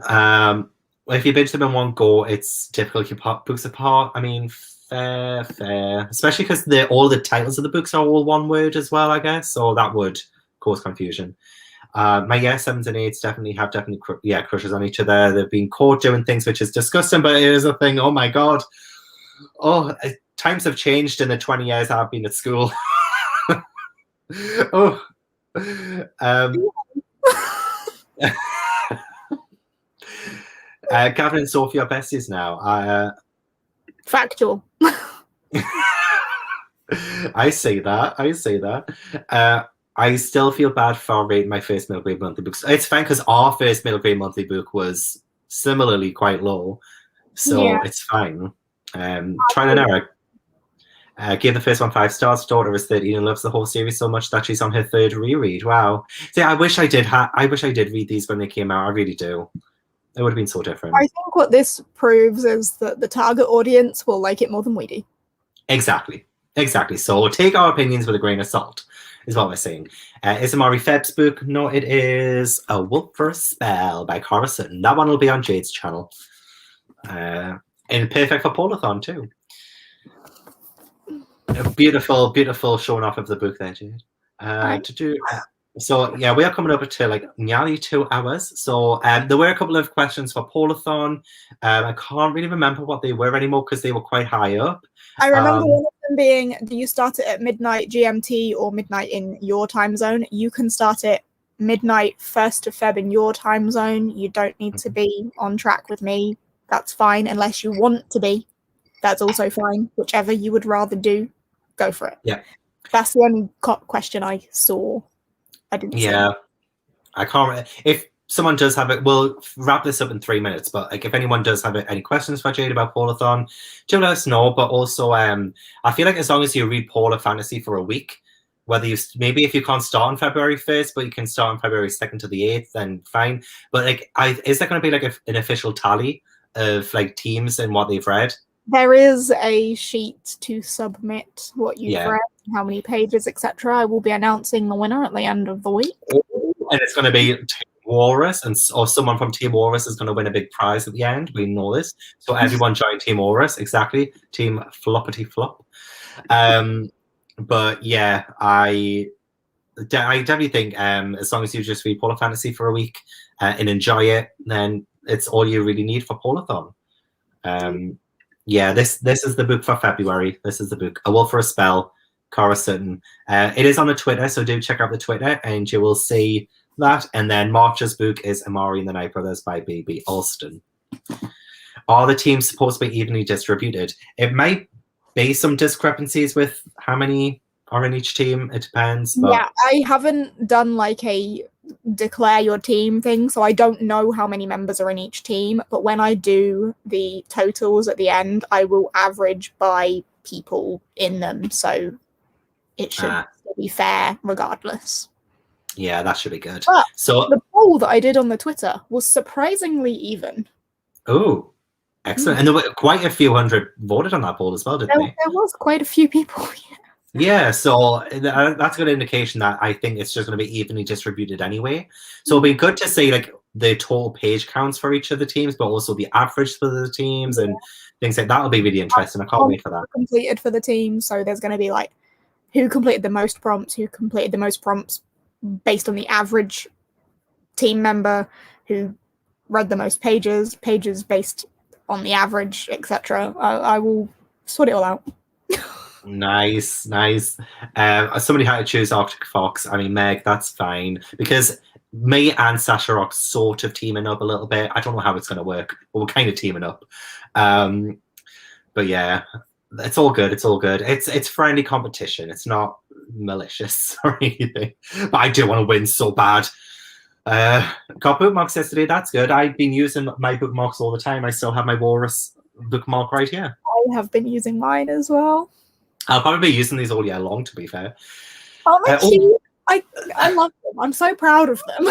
Well, if you binge them in one go, it's difficult to keep books apart. I mean, fair. Especially because all the titles of the books are all one word as well, I guess. So that would cause confusion. My year 7s and 8s definitely have crushes on each other. They've been caught doing things which is disgusting, but it is a thing. Oh my god. Oh, times have changed in the 20 years I've been at school. Oh. Gavin and Sophie are besties now. Factual. I say that. I still feel bad for rating my first middle grade monthly book. It's fine because our first middle grade monthly book was similarly quite low, so it's fine. Trial and error. Gave the first one 5 stars. Daughter is 13 and loves the whole series so much that she's on her 3rd reread. Wow. See, I wish I did read these when they came out. I really do. It would have been so different. I think what this proves is that the target audience will like it more than we do. Exactly. So take our opinions with a grain of salt, is what we're saying. Is Amari Febb's book? No, it is A Wolf for a Spell by Cara Sutton. That one will be on Jade's channel. And perfect for Polathon too. A beautiful showing off of the book there, Jade. So yeah, we are coming up to like nearly 2 hours. So there were a couple of questions for Polathon. I can't really remember what they were anymore because they were quite high up. I remember one of them being, do you start it at midnight GMT or midnight in your time zone? You can start it midnight 1st of Feb in your time zone. You don't need to be on track with me. That's fine unless you want to be. That's also fine. Whichever you would rather do, go for it. Yeah. That's the only question I saw. I didn't see. I can't. If someone does have it, we'll wrap this up in 3 minutes. But like, if anyone does have any questions for Jade about Polathon, do let us know. But also, I feel like as long as you read Polar Fantasy for a week, whether you maybe if you can't start on February 1st, but you can start on February 2nd to the 8th, then fine. But like, is there going to be like an official tally of like teams and what they've read? There is a sheet to submit what you've read, how many pages, etc. I will be announcing the winner at the end of the week. And it's going to be Team Walrus, or someone from Team Walrus is going to win a big prize at the end. We know this. So everyone join Team Walrus, exactly. Team Floppity Flop. But yeah, I definitely think as long as you just read Polar Fantasy for a week and enjoy it, then it's all you really need for Polathon. Yeah, this is the book for February. This is the book, A Wolf for a Spell, Cara Sutton. It is on the Twitter, so do check out the Twitter and you will see that. And then March's book is Amari and the Night Brothers by B.B. Alston. Are the teams supposed to be evenly distributed? It might be some discrepancies with how many are in each team. It depends. But... yeah, I haven't done like a declare your team thing, so I don't know how many members are in each team, but when I do the totals at the end, I will average by people in them, so it should be fair regardless. Yeah, that should be good. But so the poll that I did on the Twitter was surprisingly even. Oh, excellent. And there were quite a few hundred voted on that poll as well, didn't they? There was quite a few people. Yeah, so that's a good indication that I think it's just going to be evenly distributed anyway. So it'll be good to see like the total page counts for each of the teams, but also the average for the teams and things like that. Will be really interesting. I can't wait for that. Completed for the team, so there's going to be like who completed the most prompts, based on the average team member, who read the most pages based on the average, etc. I will sort it all out. Nice. Somebody had to choose Arctic Fox. I mean, Meg, that's fine because me and Sasha are sort of teaming up a little bit. I don't know how it's going to work, but we're kind of teaming up. But yeah, it's all good. It's friendly competition. It's not malicious or anything. But I do want to win so bad. Got bookmarks yesterday. That's good. I've been using my bookmarks all the time. I still have my Walrus bookmark right here. I have been using mine as well. I'll probably be using these all year long, to be fair. Oh, they're cute. I love them. I'm so proud of them.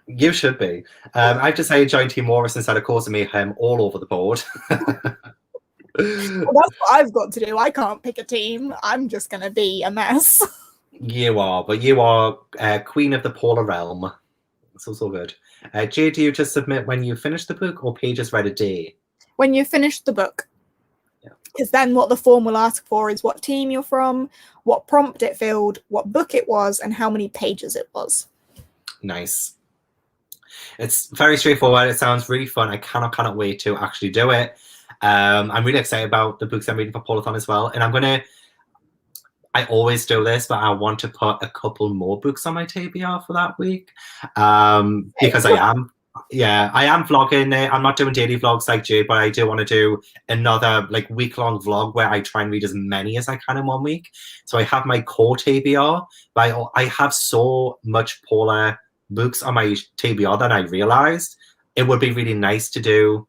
You should be. I've decided to join Team Walrus instead of causing mayhem all over the board. Well, that's what I've got to do. I can't pick a team. I'm just going to be a mess. You are, but you are Queen of the Polar Realm. It's also good. Jay, do you just submit when you finish the book or pages read a day? When you finish the book. Because then what the form will ask for is what team you're from, what prompt it filled, what book it was, and how many pages it was. Nice. It's very straightforward. It sounds really fun. I cannot wait to actually do it. I'm really excited about the books I'm reading for Paulathon as well. And I always do this, but I want to put a couple more books on my TBR for that week. Because I am vlogging it. I'm not doing daily vlogs like Jade, but I do want to do another like week-long vlog where I try and read as many as I can in 1 week. So I have my core TBR, but I have so much Paula books on my TBR that I realized it would be really nice to do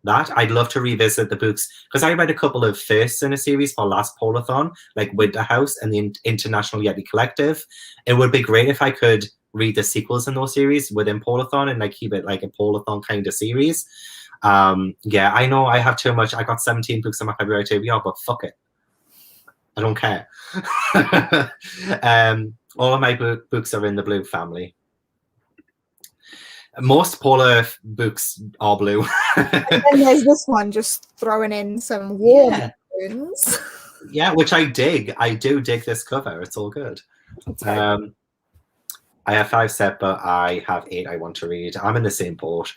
that. I'd love to revisit the books because I read a couple of firsts in a series for last Paulathon, like Winter House and the International Yeti Collective. It would be great if I could read the sequels in those series within Paulathon and like keep it like a Paulathon kind of series. Yeah, I know I have too much. I got 17 books on my February TBR, but fuck it. I don't care. All of my books are in the blue family. Most Paula books are blue. And there's this one just throwing in some warm tones. Yeah, which I dig. I do dig this cover. It's all good. I have 5 set, but I have 8 I want to read. I'm in the same boat.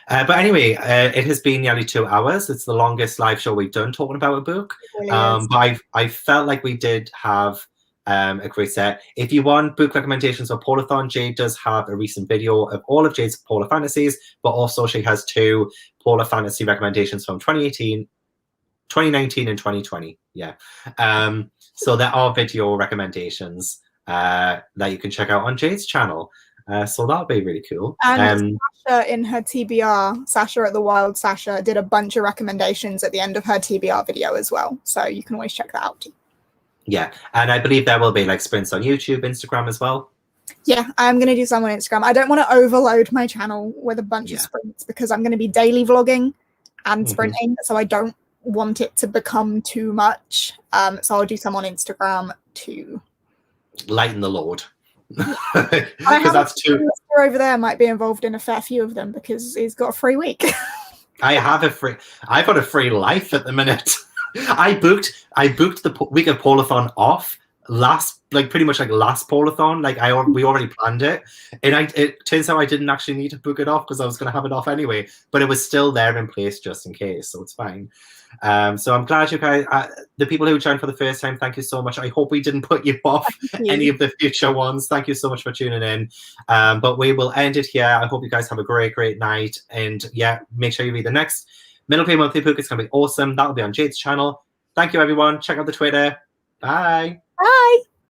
But anyway, it has been nearly 2 hours. It's the longest live show we've done talking about a book. Really but I felt like we did have a great set. If you want book recommendations for Paulathon, Jade does have a recent video of all of Jade's Paula fantasies, but also she has 2 Paula fantasy recommendations from 2018, 2019, and 2020. Yeah. So there are video recommendations that you can check out on Jade's channel. So that'll be really cool. And Sasha in her TBR, Sasha at the Wild Sasha, did a bunch of recommendations at the end of her TBR video as well. So you can always check that out too. Yeah, and I believe there will be like sprints on YouTube, Instagram as well. Yeah, I'm going to do some on Instagram. I don't want to overload my channel with a bunch of sprints because I'm going to be daily vlogging and sprinting, so I don't want it to become too much. So I'll do some on Instagram too. Lighten the load. Because that's too. Over there might be involved in a fair few of them because he's got a free week. I've got a free life at the minute. I booked the week of Paulathon off pretty much last Paulathon. We already planned it, and it turns out I didn't actually need to book it off because I was going to have it off anyway. But it was still there in place just in case, so it's fine. So I'm glad you guys, the people who joined for the first time, thank you so much. I hope we didn't put you off any of the future ones. Thank you so much for tuning in. But we will end it here. I hope you guys have a great night, and yeah, make sure you read the next Middle Play Monthly book. It's going to be awesome. That'll be on Jade's channel. Thank you, everyone. Check out the Twitter. Bye. Bye.